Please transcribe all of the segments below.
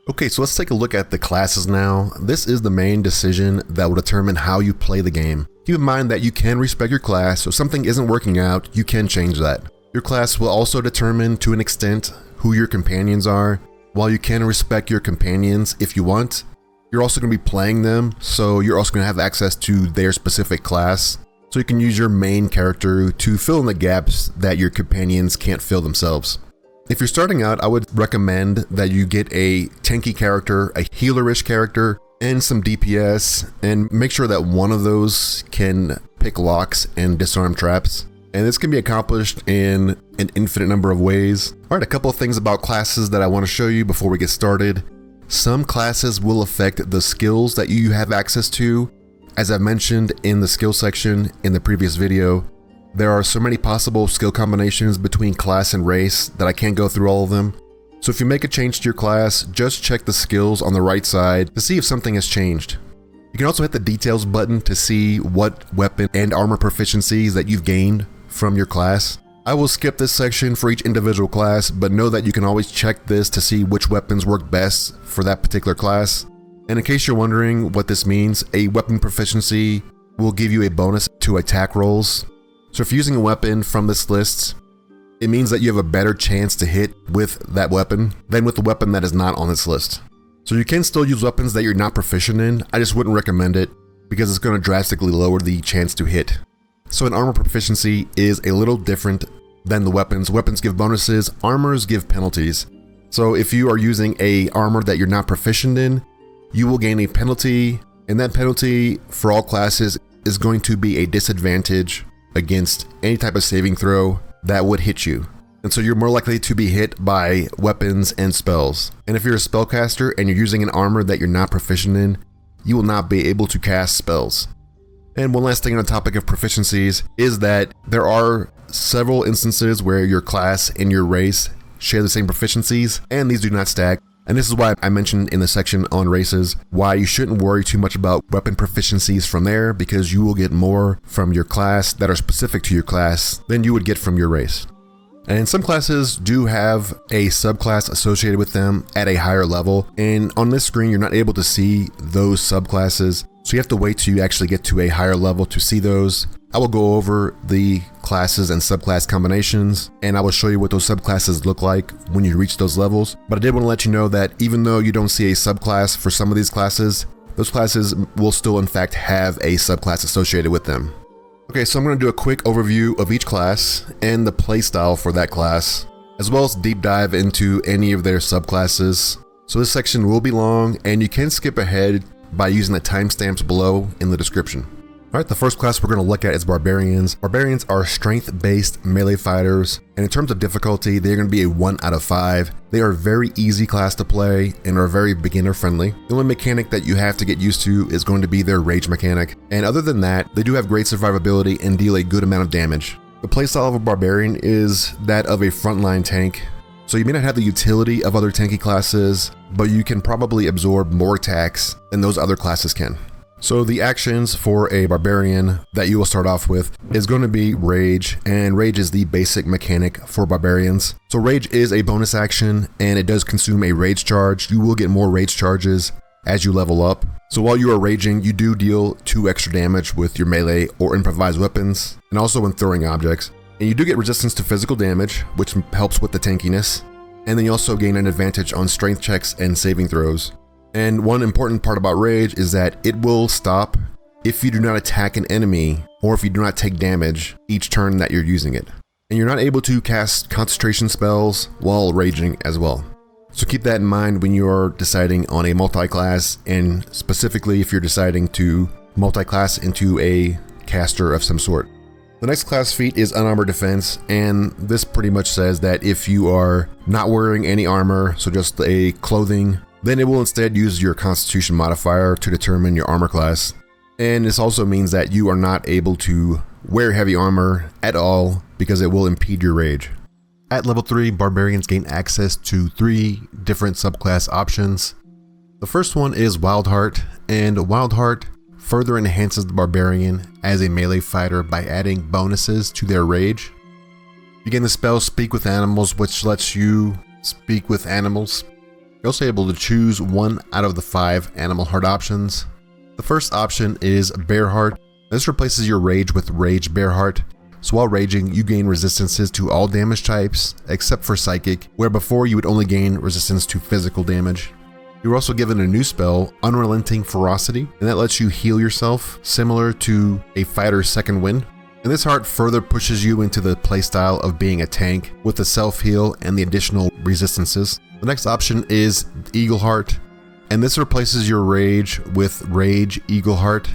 Okay, so let's take a look at the classes now. This is the main decision that will determine how you play the game. Keep in mind that you can respec your class, so if something isn't working out, you can change that. Your class will also determine to an extent who your companions are. While you can respec your companions if you want, you're also going to be playing them, so you're also going to have access to their specific class. So you can use your main character to fill in the gaps that your companions can't fill themselves. If you're starting out, I would recommend that you get a tanky character, a healerish character, and some DPS, and make sure that one of those can pick locks and disarm traps. And this can be accomplished in an infinite number of ways. Alright, a couple of things about classes that I want to show you before we get started. Some classes will affect the skills that you have access to. As I mentioned in the skill section in the previous video, there are so many possible skill combinations between class and race that I can't go through all of them. So if you make a change to your class, just check the skills on the right side to see if something has changed. You can also hit the details button to see what weapon and armor proficiencies that you've gained from your class. I will skip this section for each individual class, but know that you can always check this to see which weapons work best for that particular class. And in case you're wondering what this means, a weapon proficiency will give you a bonus to attack rolls. So if you're using a weapon from this list, it means that you have a better chance to hit with that weapon than with the weapon that is not on this list. So you can still use weapons that you're not proficient in. I just wouldn't recommend it because it's going to drastically lower the chance to hit. So an armor proficiency is a little different than the weapons. Weapons give bonuses, armors give penalties. So if you are using a armor that you're not proficient in, you will gain a penalty, and that penalty for all classes is going to be a disadvantage against any type of saving throw that would hit you. And so you're more likely to be hit by weapons and spells. And if you're a spellcaster and you're using an armor that you're not proficient in, you will not be able to cast spells. And one last thing on the topic of proficiencies is that there are several instances where your class and your race share the same proficiencies, and these do not stack. And this is why I mentioned in the section on races why you shouldn't worry too much about weapon proficiencies from there, because you will get more from your class that are specific to your class than you would get from your race. And some classes do have a subclass associated with them at a higher level, and on this screen you're not able to see those subclasses, so you have to wait till you actually get to a higher level to see those. I will go over the classes and subclass combinations, and I will show you what those subclasses look like when you reach those levels. But I did want to let you know that even though you don't see a subclass for some of these classes, those classes will still in fact have a subclass associated with them. Okay, so I'm going to do a quick overview of each class and the playstyle for that class, as well as deep dive into any of their subclasses. So this section will be long, and you can skip ahead by using the timestamps below in the description. Alright, the first class we're going to look at is Barbarians. Barbarians are strength-based melee fighters, and in terms of difficulty, they're going to be a 1 out of 5. They are a very easy class to play and are very beginner-friendly. The only mechanic that you have to get used to is going to be their rage mechanic, and other than that, they do have great survivability and deal a good amount of damage. The playstyle of a Barbarian is that of a frontline tank, so you may not have the utility of other tanky classes, but you can probably absorb more attacks than those other classes can. So the actions for a Barbarian that you will start off with is going to be Rage, and Rage is the basic mechanic for Barbarians. So Rage is a bonus action, and it does consume a Rage charge. You will get more Rage charges as you level up. So while you are raging, you do deal 2 extra damage with your melee or improvised weapons, and also when throwing objects. And you do get resistance to physical damage, which helps with the tankiness. And then you also gain an advantage on strength checks and saving throws. And one important part about Rage is that it will stop if you do not attack an enemy or if you do not take damage each turn that you're using it. And you're not able to cast concentration spells while raging as well. So keep that in mind when you're deciding on a multi-class, and specifically if you're deciding to multi-class into a caster of some sort. The next class feat is Unarmored Defense, and this pretty much says that if you are not wearing any armor, so just a clothing, then it will instead use your Constitution modifier to determine your armor class. And this also means that you are not able to wear heavy armor at all because it will impede your rage. At level 3, Barbarians gain access to 3 different subclass options. The first one is Wild Heart, and Wild Heart further enhances the Barbarian as a melee fighter by adding bonuses to their rage. You gain the spell Speak with Animals, which lets you speak with animals. You're also able to choose one out of the 5 animal heart options. The first option is Bear Heart. This replaces your rage with Rage Bear Heart. So while raging, you gain resistances to all damage types, except for psychic, where before you would only gain resistance to physical damage. You're also given a new spell, Unrelenting Ferocity, and that lets you heal yourself, similar to a fighter's second wind. And this heart further pushes you into the playstyle of being a tank, with the self-heal and the additional resistances. The next option is Eagle Heart, and this replaces your rage with Rage Eagle Heart.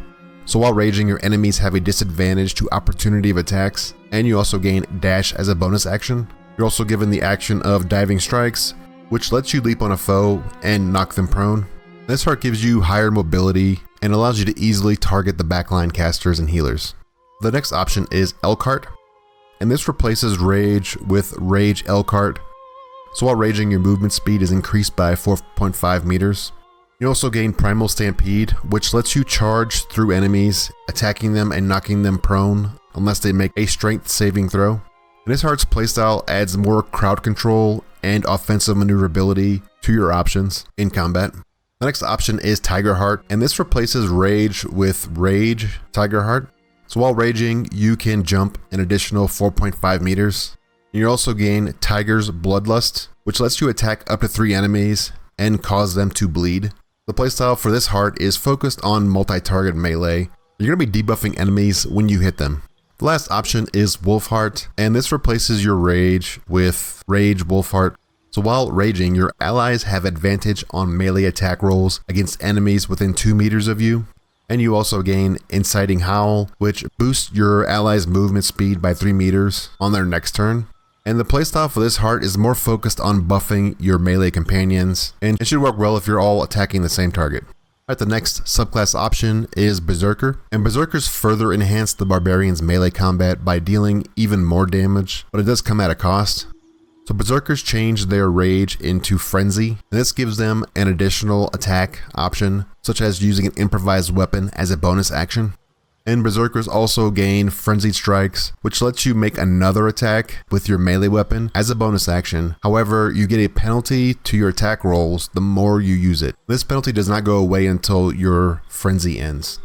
So while raging, your enemies have a disadvantage to opportunity of attacks, and you also gain dash as a bonus action. You're also given the action of Diving Strikes, which lets you leap on a foe and knock them prone. This heart gives you higher mobility and allows you to easily target the backline casters and healers. The next option is Elk-Heart, and this replaces Rage with Rage Elk-Heart. So while raging, your movement speed is increased by 4.5 meters. You also gain Primal Stampede, which lets you charge through enemies, attacking them and knocking them prone unless they make a strength saving throw. And this heart's playstyle adds more crowd control and offensive maneuverability to your options in combat. The next option is Tiger Heart, and this replaces Rage with Rage Tiger Heart. So while raging, you can jump an additional 4.5 meters. You also gain Tiger's Bloodlust, which lets you attack up to 3 enemies and cause them to bleed. The playstyle for this heart is focused on multi-target melee. You're going to be debuffing enemies when you hit them. The last option is Wolf Heart, and this replaces your rage with Rage Wolf Heart. So while raging, your allies have advantage on melee attack rolls against enemies within 2 meters of you. And you also gain Inciting Howl, which boosts your allies' movement speed by 3 meters on their next turn. And the playstyle for this heart is more focused on buffing your melee companions, and it should work well if you're all attacking the same target. Alright, the next subclass option is Berserker, and Berserkers further enhance the Barbarian's melee combat by dealing even more damage, but it does come at a cost. So Berserkers change their rage into Frenzy, and this gives them an additional attack option, such as using an improvised weapon as a bonus action. And Berserkers also gain Frenzied Strikes, which lets you make another attack with your melee weapon as a bonus action. However, you get a penalty to your attack rolls the more you use it. This penalty does not go away until your frenzy ends.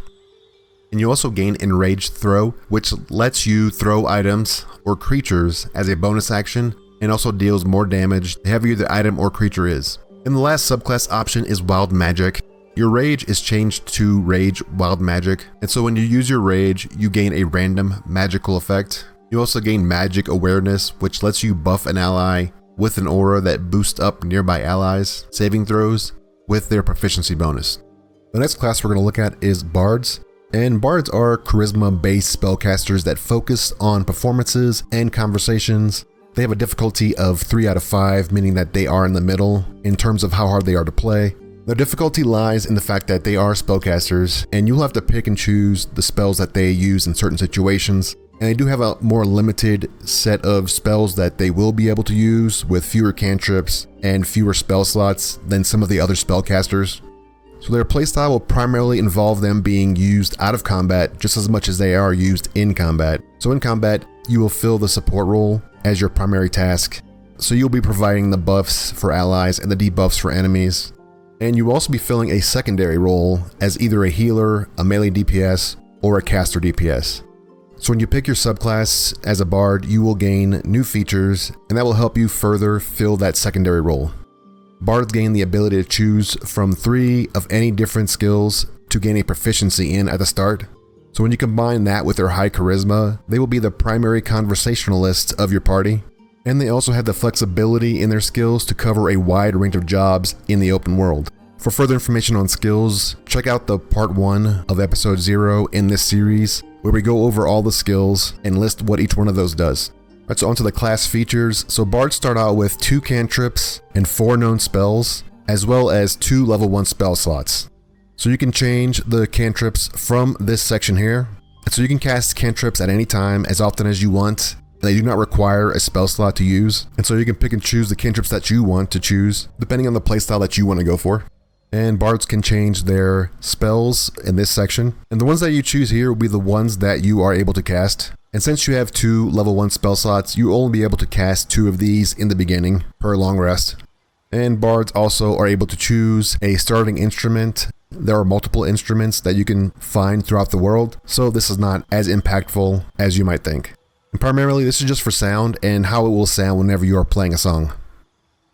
And you also gain Enraged Throw, which lets you throw items or creatures as a bonus action and also deals more damage the heavier the item or creature is. And the last subclass option is Wild Magic. Your rage is changed to Rage Wild Magic, and so when you use your rage, you gain a random magical effect. You also gain Magic Awareness, which lets you buff an ally with an aura that boosts up nearby allies' saving throws with their proficiency bonus. The next class we're going to look at is Bards, and Bards are charisma-based spellcasters that focus on performances and conversations. They have a difficulty of 3 out of 5, meaning that they are in the middle in terms of how hard they are to play. Their difficulty lies in the fact that they are spellcasters, and you'll have to pick and choose the spells that they use in certain situations. And they do have a more limited set of spells that they will be able to use, with fewer cantrips and fewer spell slots than some of the other spellcasters. So their playstyle will primarily involve them being used out of combat just as much as they are used in combat. So in combat, you will fill the support role as your primary task. So you'll be providing the buffs for allies and the debuffs for enemies. And you will also be filling a secondary role as either a healer, a melee DPS, or a caster DPS. So when you pick your subclass as a bard, you will gain new features, and that will help you further fill that secondary role. Bards gain the ability to choose from 3 of any different skills to gain a proficiency in at the start. So when you combine that with their high charisma, they will be the primary conversationalists of your party. And they also have the flexibility in their skills to cover a wide range of jobs in the open world. For further information on skills, check out the part 1 of episode 0 in this series, where we go over all the skills and list what each one of those does. Alright, so onto the class features. So bards start out with 2 cantrips and 4 known spells, as well as 2 level 1 spell slots. So you can change the cantrips from this section here. So you can cast cantrips at any time, as often as you want. They do not require a spell slot to use, and so you can pick and choose the cantrips that you want to choose, depending on the playstyle that you want to go for. And bards can change their spells in this section, and the ones that you choose here will be the ones that you are able to cast. And since you have 2 level 1 spell slots, you will only be able to cast 2 of these in the beginning per long rest. And bards also are able to choose a starting instrument. There are multiple instruments that you can find throughout the world, so this is not as impactful as you might think. And primarily, this is just for sound and how it will sound whenever you are playing a song.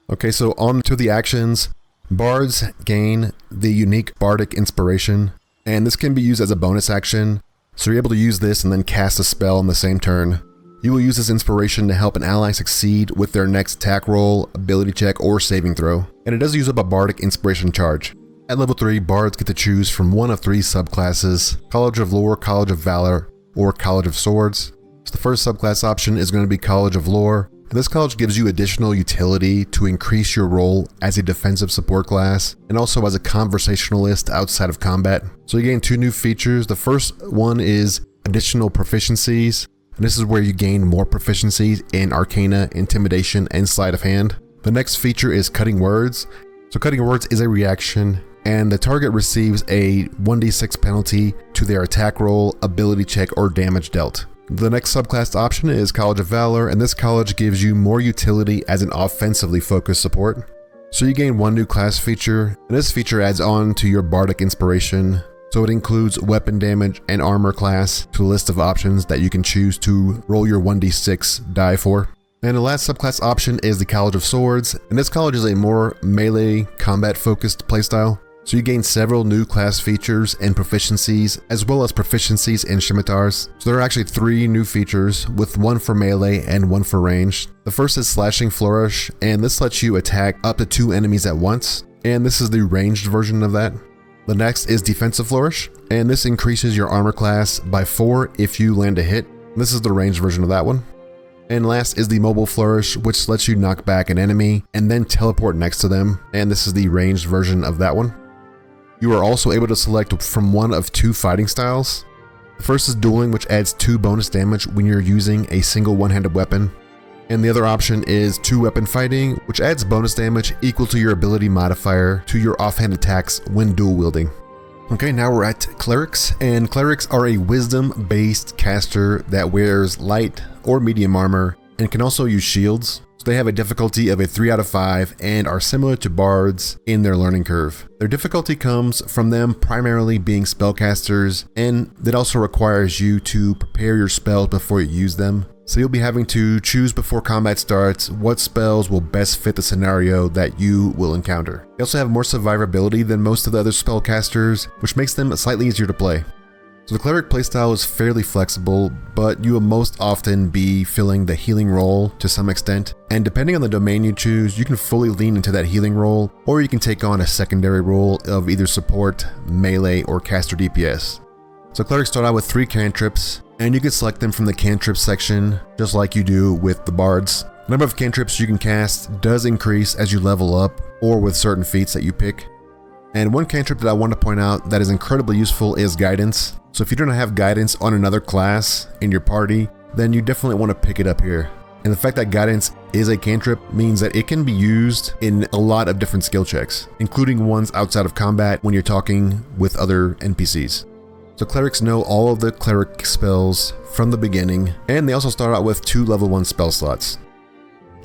Okay, so on to the actions. Bards gain the unique bardic inspiration, and this can be used as a bonus action, so you're able to use this and then cast a spell on the same turn. You will use this inspiration to help an ally succeed with their next attack roll, ability check, or saving throw, and it does use up a bardic inspiration charge. At level 3, bards get to choose from one of 3 subclasses: College of Lore, College of Valor, or College of Swords. So the first subclass option is going to be College of Lore. This college gives you additional utility to increase your role as a defensive support class and also as a conversationalist outside of combat. So you gain 2 new features. The first one is additional proficiencies, and this is where you gain more proficiencies in Arcana, Intimidation, and Sleight of Hand. The next feature is Cutting Words. So Cutting Words is a reaction, and the target receives a 1d6 penalty to their attack roll, ability check, or damage dealt. The next subclass option is College of Valor, and this college gives you more utility as an offensively focused support. So you gain 1 new class feature, and this feature adds on to your bardic inspiration. So it includes weapon damage and armor class to a list of options that you can choose to roll your 1d6 die for. And the last subclass option is the College of Swords, and this college is a more melee combat focused playstyle. So you gain several new class features and proficiencies, as well as proficiencies in scimitars. So there are actually 3 new features, with 1 for melee and 1 for ranged. The first is Slashing Flourish, and this lets you attack up to 2 enemies at once, and this is the ranged version of that. The next is Defensive Flourish, and this increases your armor class by 4 if you land a hit. This is the ranged version of that one. And last is the Mobile Flourish, which lets you knock back an enemy and then teleport next to them, and this is the ranged version of that one. You are also able to select from one of 2 fighting styles. The first is Dueling, which adds 2 bonus damage when you're using a single one-handed weapon. And the other option is 2-weapon fighting, which adds bonus damage equal to your ability modifier to your offhand attacks when dual wielding. Okay, now we're at Clerics, and Clerics are a wisdom-based caster that wears light or medium armor and can also use shields. So they have a difficulty of a 3 out of 5 and are similar to bards in their learning curve. Their difficulty comes from them primarily being spellcasters, and that also requires you to prepare your spells before you use them. So you'll be having to choose before combat starts what spells will best fit the scenario that you will encounter. They also have more survivability than most of the other spellcasters, which makes them slightly easier to play. So the Cleric playstyle is fairly flexible, but you will most often be filling the healing role to some extent, and depending on the domain you choose, you can fully lean into that healing role, or you can take on a secondary role of either support, melee, or caster DPS. So Clerics start out with 3 cantrips, and you can select them from the cantrips section, just like you do with the bards. The number of cantrips you can cast does increase as you level up, or with certain feats that you pick. And one cantrip that I want to point out that is incredibly useful is Guidance. So if you don't have Guidance on another class in your party, then you definitely want to pick it up here. And the fact that Guidance is a cantrip means that it can be used in a lot of different skill checks, including ones outside of combat when you're talking with other NPCs. So Clerics know all of the Cleric spells from the beginning, and they also start out with 2 level 1 spell slots.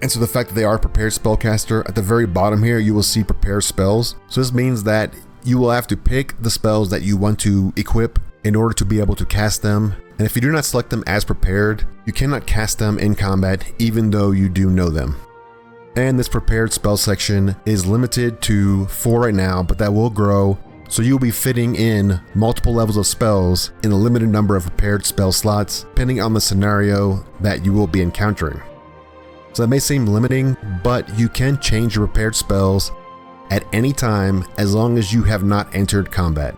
And so the fact that they are Prepared Spellcaster, at the very bottom here you will see Prepared Spells. So this means that you will have to pick the spells that you want to equip in order to be able to cast them. And if you do not select them as prepared, you cannot cast them in combat even though you do know them. And this Prepared Spell section is limited to 4 right now, but that will grow. So you'll be fitting in multiple levels of spells in a limited number of prepared spell slots, depending on the scenario that you will be encountering. So that may seem limiting, but you can change your prepared spells at any time as long as you have not entered combat.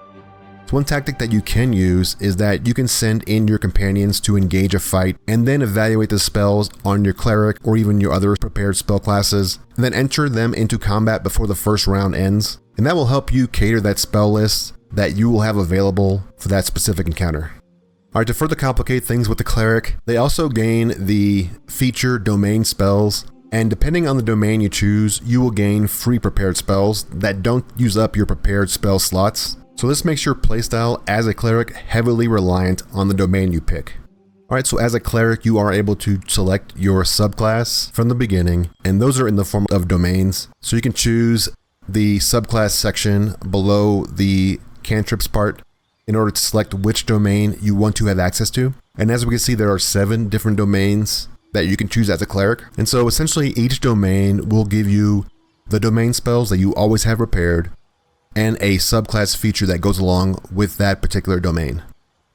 So one tactic that you can use is that you can send in your companions to engage a fight and then evaluate the spells on your Cleric or even your other prepared spell classes, and then enter them into combat before the first round ends. And that will help you cater that spell list that you will have available for that specific encounter. Alright, to further complicate things with the Cleric, they also gain the feature Domain Spells, and depending on the domain you choose, you will gain free prepared spells that don't use up your prepared spell slots. So this makes your playstyle as a Cleric heavily reliant on the domain you pick. Alright, so as a cleric, you are able to select your subclass from the beginning, and those are in the form of domains. So you can choose the subclass section below the cantrips part in order to select which domain you want to have access to. And as we can see, there are 7 different domains that you can choose as a cleric. And so essentially each domain will give you the domain spells that you always have prepared and a subclass feature that goes along with that particular domain.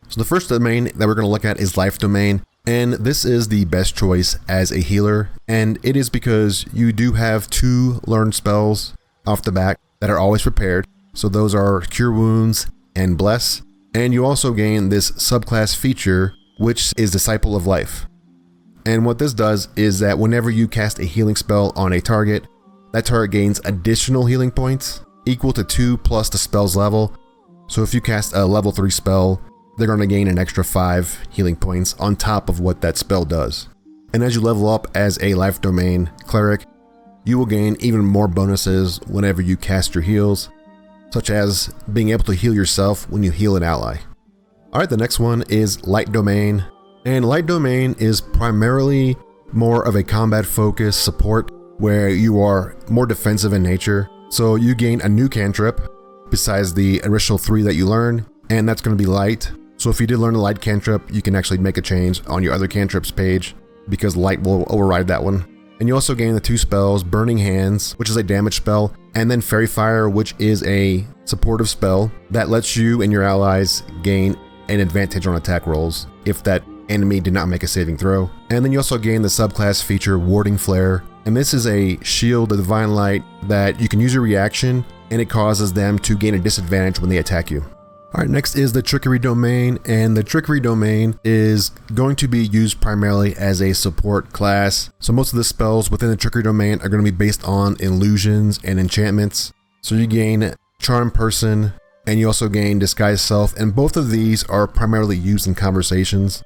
So the first domain that we're going to look at is Life Domain, and this is the best choice as a healer, and it is because you do have 2 learned spells off the bat that are always prepared. So those are Cure Wounds and Bless, and you also gain this subclass feature, which is Disciple of Life. And what this does is that whenever you cast a healing spell on a target, that target gains additional healing points equal to 2 plus the spell's level. So if you cast a level 3 spell, they're going to gain an extra 5 healing points on top of what that spell does. And as you level up as a Life Domain Cleric, you will gain even more bonuses whenever you cast your heals, such as being able to heal yourself when you heal an ally. Alright, the next one is Light Domain. And Light Domain is primarily more of a combat focused support where you are more defensive in nature. So you gain a new cantrip besides the initial 3 that you learn, and that's going to be Light. So if you did learn a Light cantrip, you can actually make a change on your other cantrips page because Light will override that one. And you also gain the 2 spells, Burning Hands, which is a damage spell, and then Fairy Fire, which is a supportive spell that lets you and your allies gain an advantage on attack rolls if that enemy did not make a saving throw. And then you also gain the subclass feature Warding Flare, and this is a shield of Divine Light that you can use your reaction, and it causes them to gain a disadvantage when they attack you. Alright, next is the Trickery Domain, and the Trickery Domain is going to be used primarily as a support class. So most of the spells within the Trickery Domain are going to be based on illusions and enchantments. So you gain Charm Person, and you also gain Disguise Self, and both of these are primarily used in conversations.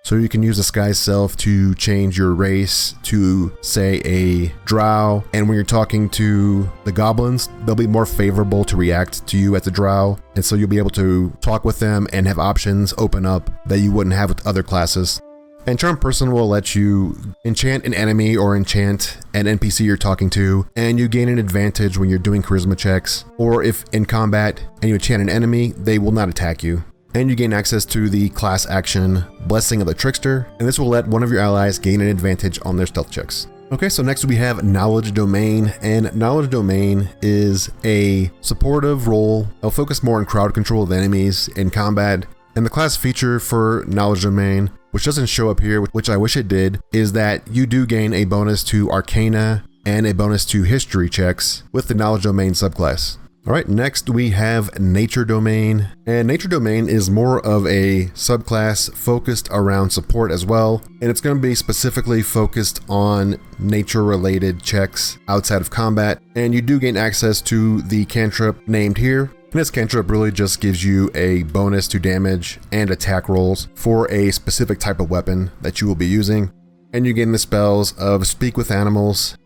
So you can use Disguise Self to change your race to, say, a drow, and when you're talking to the goblins, they'll be more favorable to react to you as a drow, and so you'll be able to talk with them and have options open up that you wouldn't have with other classes. And Charm Person will let you enchant an enemy or enchant an NPC you're talking to, and you gain an advantage when you're doing charisma checks, or if in combat and you enchant an enemy, they will not attack you. And you gain access to the class action Blessing of the Trickster, and this will let one of your allies gain an advantage on their stealth checks. Okay, so next we have Knowledge Domain, and Knowledge Domain is a supportive role. It'll focus more on crowd control of enemies in combat, and the class feature for Knowledge Domain, which doesn't show up here, which I wish it did, is that you do gain a bonus to Arcana and a bonus to History checks with the Knowledge Domain subclass. Alright, next we have Nature Domain, and Nature Domain is more of a subclass focused around support as well, and it's going to be specifically focused on nature-related checks outside of combat, and you do gain access to the cantrip named here, and this cantrip really just gives you a bonus to damage and attack rolls for a specific type of weapon that you will be using, and you gain the spells of Speak with Animals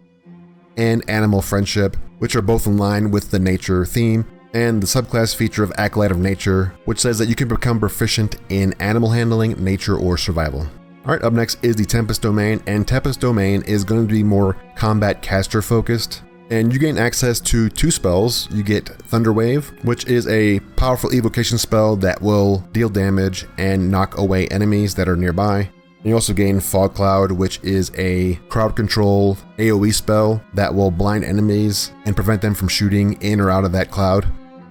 and Animal Friendship, which are both in line with the nature theme, and the subclass feature of Acolyte of Nature, which says that you can become proficient in animal handling, nature, or survival. Alright, up next is the Tempest Domain, and Tempest Domain is going to be more combat caster focused, and you gain access to 2 spells. You get Thunder Wave, which is a powerful evocation spell that will deal damage and knock away enemies that are nearby. You also gain Fog Cloud, which is a crowd control AoE spell that will blind enemies and prevent them from shooting in or out of that cloud.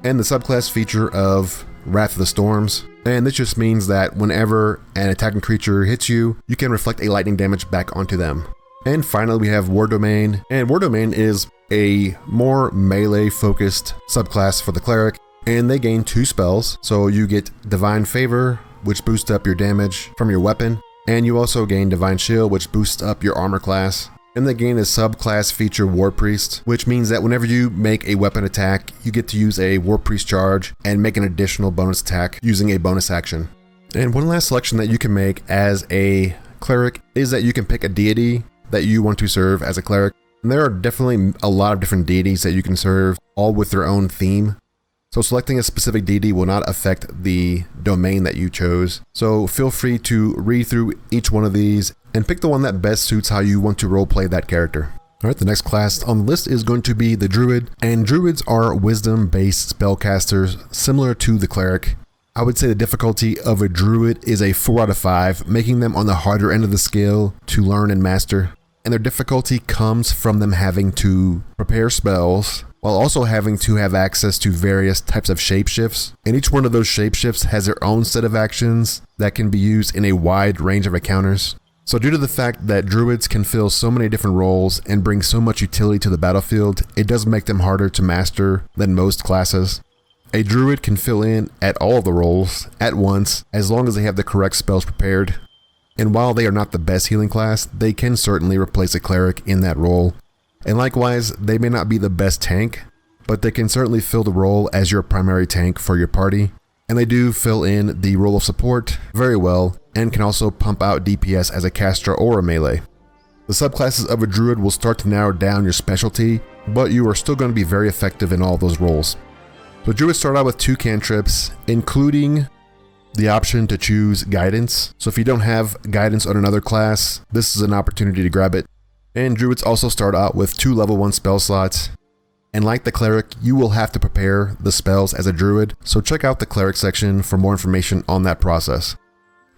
And the subclass feature of Wrath of the Storms. And this just means that whenever an attacking creature hits you, you can reflect a lightning damage back onto them. And finally we have War Domain, and War Domain is a more melee focused subclass for the Cleric, and they gain 2 spells. So you get Divine Favor, which boosts up your damage from your weapon, and you also gain Divine Shield, which boosts up your armor class. And they gain a subclass feature War Priest, which means that whenever you make a weapon attack, you get to use a War Priest charge and make an additional bonus attack using a bonus action. And one last selection that you can make as a cleric is that you can pick a deity that you want to serve as a cleric. And there are definitely a lot of different deities that you can serve, all with their own theme. So selecting a specific deity will not affect the domain that you chose. So feel free to read through each one of these and pick the one that best suits how you want to roleplay that character. Alright, the next class on the list is going to be the Druid, and Druids are wisdom-based spellcasters similar to the Cleric. I would say the difficulty of a Druid is a 4 out of 5, making them on the harder end of the scale to learn and master. And their difficulty comes from them having to prepare spells, while also having to have access to various types of shapeshifts. And each one of those shapeshifts has their own set of actions that can be used in a wide range of encounters. So due to the fact that Druids can fill so many different roles and bring so much utility to the battlefield, it does make them harder to master than most classes. A Druid can fill in at all of the roles at once as long as they have the correct spells prepared. And while they are not the best healing class, they can certainly replace a Cleric in that role. And likewise, they may not be the best tank, but they can certainly fill the role as your primary tank for your party. And they do fill in the role of support very well, and can also pump out DPS as a caster or a melee. The subclasses of a Druid will start to narrow down your specialty, but you are still going to be very effective in all those roles. So Druids start out with 2 cantrips, including the option to choose Guidance. So if you don't have Guidance on another class, this is an opportunity to grab it. And Druids also start out with 2 level 1 spell slots. And like the Cleric, you will have to prepare the spells as a Druid, so check out the Cleric section for more information on that process.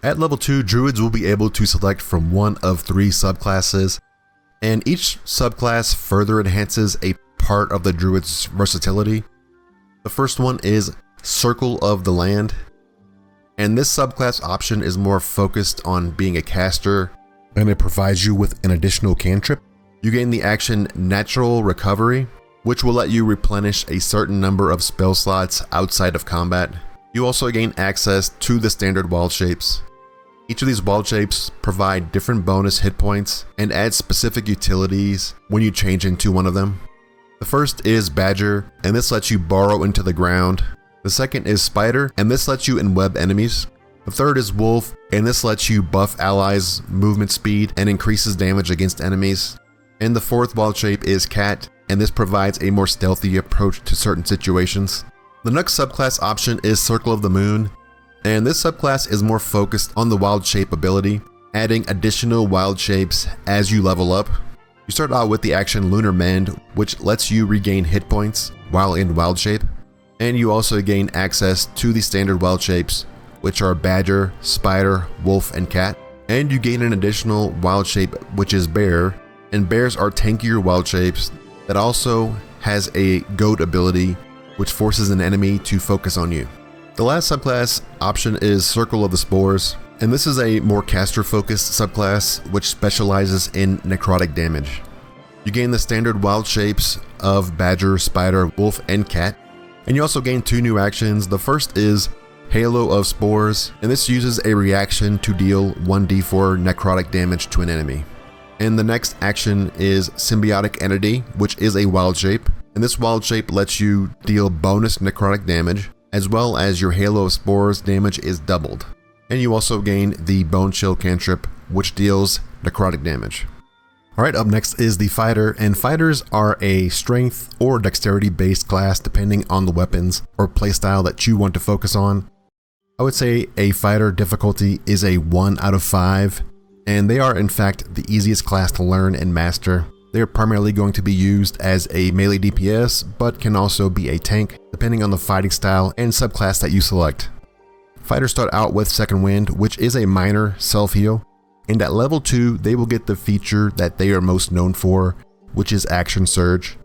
At level 2, Druids will be able to select from one of 3 subclasses, and each subclass further enhances a part of the Druid's versatility. The first one is Circle of the Land, and this subclass option is more focused on being a caster, and it provides you with an additional cantrip. You gain the action Natural Recovery, which will let you replenish a certain number of spell slots outside of combat. You also gain access to the standard wild shapes. Each of these wild shapes provide different bonus hit points and add specific utilities when you change into one of them. The first is Badger, and this lets you burrow into the ground. The second is Spider, and this lets you enweb enemies. The third is Wolf, and this lets you buff allies' movement speed and increases damage against enemies. And the fourth wild shape is Cat, and this provides a more stealthy approach to certain situations. The next subclass option is Circle of the Moon, and this subclass is more focused on the wild shape ability, adding additional wild shapes as you level up. You start out with the action Lunar Mend, which lets you regain hit points while in wild shape, and you also gain access to the standard wild shapes, which are Badger, Spider, Wolf, and Cat. And you gain an additional wild shape, which is Bear, and bears are tankier wild shapes that also has a goat ability which forces an enemy to focus on you. The last subclass option is Circle of the Spores, and this is a more caster focused subclass which specializes in necrotic damage. You gain the standard wild shapes of Badger, Spider, Wolf, and Cat, and you also gain 2 new actions. The first is Halo of Spores, and this uses a reaction to deal 1d4 necrotic damage to an enemy. And the next action is Symbiotic Entity, which is a wild shape, and this wild shape lets you deal bonus necrotic damage, as well as your Halo of Spores damage is doubled. And you also gain the Bone Chill cantrip, which deals necrotic damage. Alright, up next is the Fighter, and Fighters are a strength or dexterity based class depending on the weapons or playstyle that you want to focus on. I would say a Fighter difficulty is a 1 out of 5. And they are in fact the easiest class to learn and master. They are primarily going to be used as a melee DPS, but can also be a tank, depending on the fighting style and subclass that you select. Fighters start out with Second Wind, which is a minor self-heal, and at level 2, they will get the feature that they are most known for, which is Action Surge.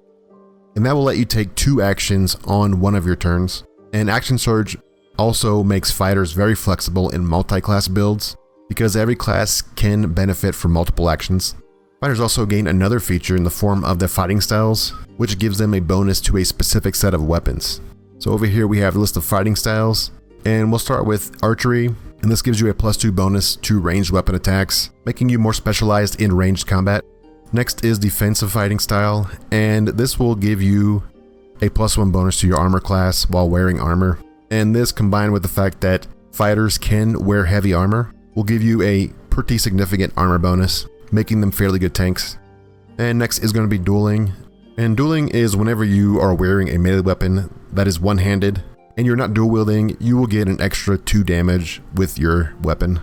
And that will let you take 2 actions on one of your turns. And Action Surge also makes fighters very flexible in multi-class builds, because every class can benefit from multiple actions. Fighters also gain another feature in the form of their fighting styles, which gives them a bonus to a specific set of weapons. So over here we have a list of fighting styles, and we'll start with Archery, and this gives you a +2 bonus to ranged weapon attacks, making you more specialized in ranged combat. Next is Defensive Fighting Style, and this will give you a +1 bonus to your armor class while wearing armor. And this, combined with the fact that fighters can wear heavy armor, will give you a pretty significant armor bonus, making them fairly good tanks. And next is going to be Dueling. And Dueling is whenever you are wearing a melee weapon that is one-handed and you're not dual wielding, you will get an extra 2 damage with your weapon.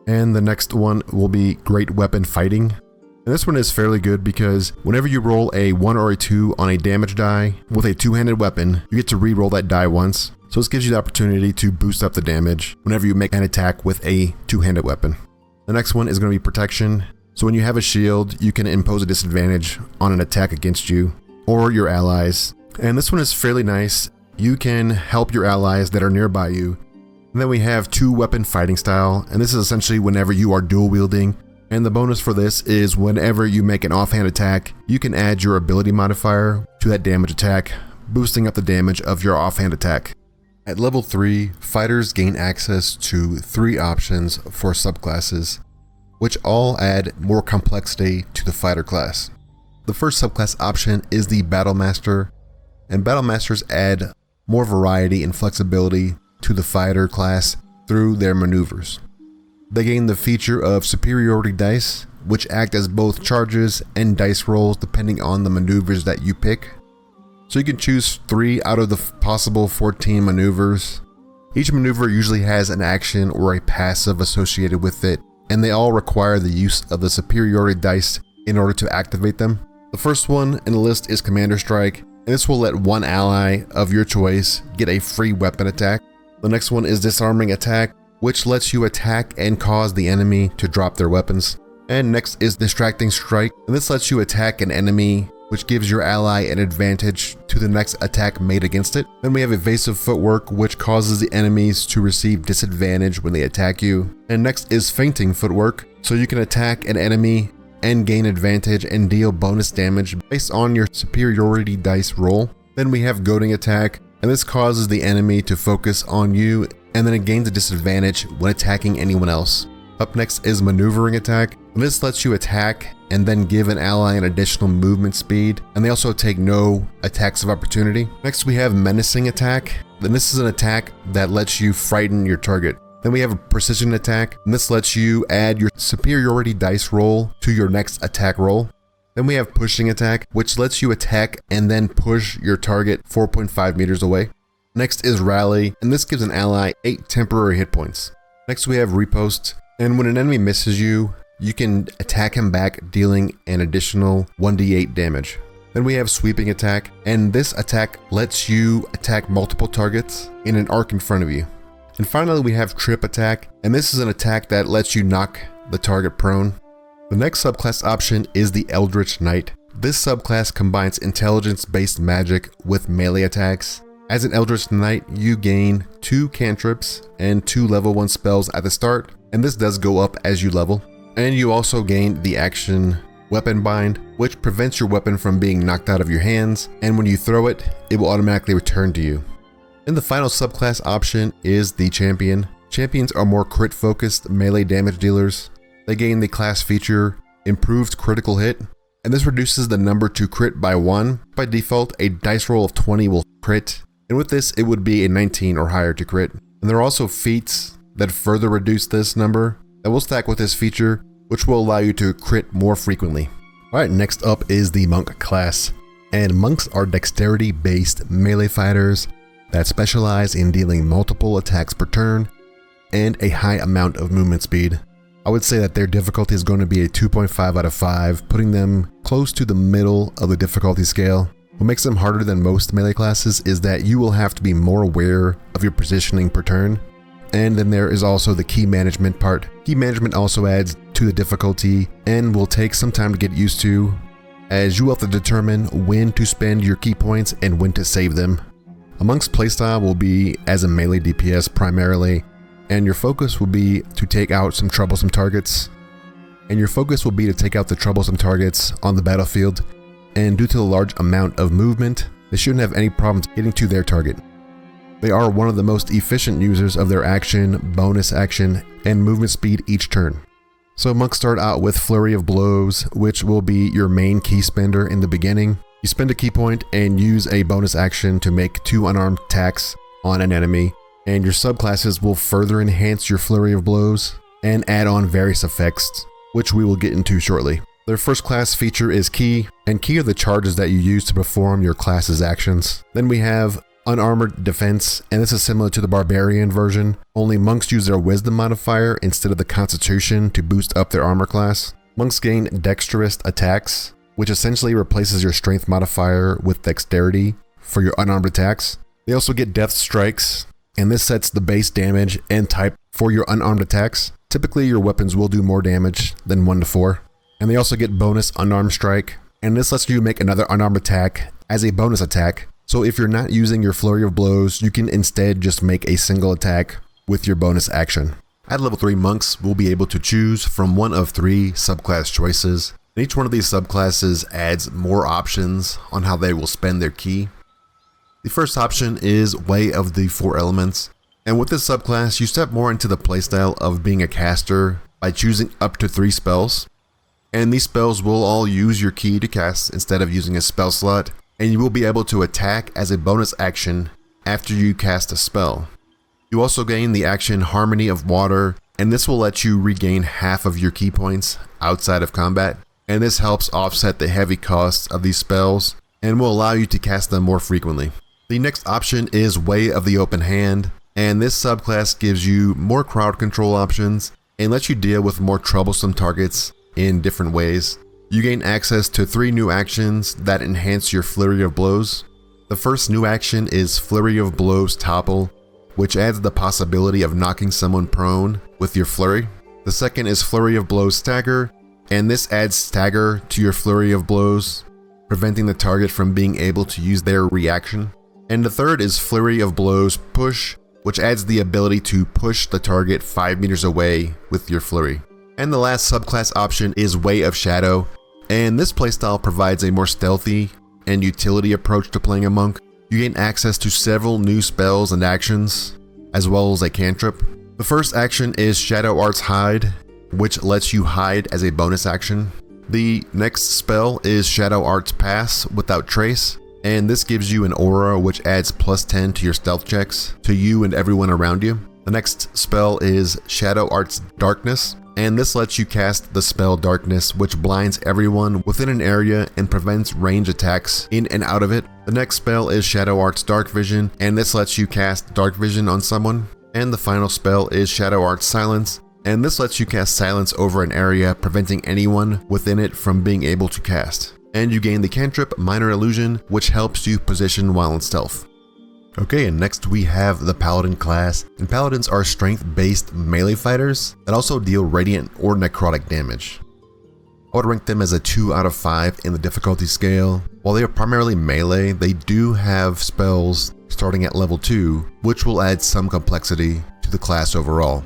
And the next one will be Great Weapon Fighting. And this one is fairly good because whenever you roll a 1 or a 2 on a damage die with a 2-handed weapon, you get to re-roll that die once. So this gives you the opportunity to boost up the damage whenever you make an attack with a 2-handed weapon. The next one is going to be Protection. So when you have a shield, you can impose a disadvantage on an attack against you or your allies. And this one is fairly nice. You can help your allies that are nearby you. And then we have 2 Weapon Fighting Style, and this is essentially whenever you are dual wielding. And the bonus for this is whenever you make an offhand attack, you can add your ability modifier to that damage attack, boosting up the damage of your offhand attack. At level 3, fighters gain access to 3 options for subclasses, which all add more complexity to the fighter class. The first subclass option is the Battle Master, and Battle Masters add more variety and flexibility to the fighter class through their maneuvers. They gain the feature of superiority dice, which act as both charges and dice rolls depending on the maneuvers that you pick. So you can choose 3 out of the possible 14 maneuvers. Each maneuver usually has an action or a passive associated with it, and they all require the use of the superiority dice in order to activate them. The first one in the list is Commander Strike, and this will let one ally of your choice get a free weapon attack. The next one is Disarming Attack, which lets you attack and cause the enemy to drop their weapons. And next is Distracting Strike, and this lets you attack an enemy, which gives your ally an advantage to the next attack made against it. Then we have Evasive Footwork, which causes the enemies to receive disadvantage when they attack you. And next is Feinting Footwork, so you can attack an enemy and gain advantage and deal bonus damage based on your superiority dice roll. Then we have Goading Attack, and this causes the enemy to focus on you, and then it gains a disadvantage when attacking anyone else. Up next is Maneuvering Attack, and this lets you attack and then give an ally an additional movement speed, and they also take no attacks of opportunity. Next we have Menacing Attack, and this is an attack that lets you frighten your target. Then we have a Precision Attack, and this lets you add your superiority dice roll to your next attack roll. Then we have Pushing Attack, which lets you attack and then push your target 4.5 meters away. Next is Rally, and this gives an ally 8 temporary hit points. Next we have Riposte, and when an enemy misses you, you can attack him back, dealing an additional 1d8 damage. Then we have Sweeping Attack, and this attack lets you attack multiple targets in an arc in front of you. And finally we have Trip Attack, and this is an attack that lets you knock the target prone. The next subclass option is the Eldritch Knight. This subclass combines intelligence-based magic with melee attacks. As an Eldritch Knight, you gain 2 cantrips and 2 level 1 spells at the start, and this does go up as you level. And you also gain the action Weapon Bind, which prevents your weapon from being knocked out of your hands, and when you throw it, it will automatically return to you. And the final subclass option is the Champion. Champions are more crit-focused melee damage dealers. They gain the class feature Improved Critical Hit, and this reduces the number to crit by 1. By default, a dice roll of 20 will crit, and with this it would be a 19 or higher to crit. And there are also feats that further reduce this number that will stack with this feature, which will allow you to crit more frequently. Alright, next up is the Monk class, and monks are dexterity-based melee fighters that specialize in dealing multiple attacks per turn and a high amount of movement speed. I would say that their difficulty is going to be a 2.5 out of 5, putting them close to the middle of the difficulty scale. What makes them harder than most melee classes is that you will have to be more aware of your positioning per turn. And then there is also the key management part. Key management also adds to the difficulty and will take some time to get used to, as you will have to determine when to spend your key points and when to save them. A monk's playstyle will be as a melee DPS primarily, and your focus will be to take out some troublesome targets. And your focus will be to take out the troublesome targets on the battlefield, and due to the large amount of movement, they shouldn't have any problems getting to their target. They are one of the most efficient users of their action, bonus action, and movement speed each turn. So monks start out with Flurry of Blows, which will be your main key spender in the beginning. You spend a key point and use a bonus action to make 2 unarmed attacks on an enemy, and your subclasses will further enhance your Flurry of Blows and add on various effects, which we will get into shortly. Their first class feature is Key, and Key are the charges that you use to perform your class's actions. Then we have unarmored defense, and this is similar to the Barbarian version, only monks use their wisdom modifier instead of the constitution to boost up their armor class. Monks gain dexterous attacks, which essentially replaces your strength modifier with dexterity for your unarmed attacks. They also get death strikes, and this sets the base damage and type for your unarmed attacks. Typically your weapons will do more damage than 1 to 4. And they also get bonus unarmed strike, and this lets you make another unarmed attack as a bonus attack. So if you're not using your flurry of blows, you can instead just make a single attack with your bonus action. At level 3, monks will be able to choose from one of 3 subclass choices. And each one of these subclasses adds more options on how they will spend their ki. The first option is Way of the 4 Elements. And with this subclass, you step more into the playstyle of being a caster by choosing up to 3 spells. And these spells will all use your ki to cast instead of using a spell slot, and you will be able to attack as a bonus action after you cast a spell. You also gain the action Harmony of Water, and this will let you regain half of your ki points outside of combat, and this helps offset the heavy costs of these spells and will allow you to cast them more frequently. The next option is Way of the Open Hand, and this subclass gives you more crowd control options and lets you deal with more troublesome targets in different ways. You gain access to 3 new actions that enhance your flurry of blows. The first new action is Flurry of Blows Topple, which adds the possibility of knocking someone prone with your flurry. The second is Flurry of Blows Stagger, and this adds stagger to your flurry of blows, preventing the target from being able to use their reaction. And the third is Flurry of Blows Push, which adds the ability to push the target 5 meters away with your flurry. And the last subclass option is Way of Shadow, and this playstyle provides a more stealthy and utility approach to playing a monk. You gain access to several new spells and actions, as well as a cantrip. The first action is Shadow Arts Hide, which lets you hide as a bonus action. The next spell is Shadow Arts Pass Without Trace, and this gives you an aura which adds +10 to your stealth checks to you and everyone around you. The next spell is Shadow Arts Darkness, and this lets you cast the spell Darkness, which blinds everyone within an area and prevents range attacks in and out of it. The next spell is Shadow Arts Dark Vision, and this lets you cast Dark Vision on someone. And the final spell is Shadow Arts Silence, and this lets you cast silence over an area, preventing anyone within it from being able to cast. And you gain the cantrip Minor Illusion, which helps you position while in stealth. Okay, and next we have the Paladin class, and Paladins are strength-based melee fighters that also deal radiant or necrotic damage. I would rank them as a 2 out of 5 in the difficulty scale. While they are primarily melee, they do have spells starting at level 2, which will add some complexity to the class overall.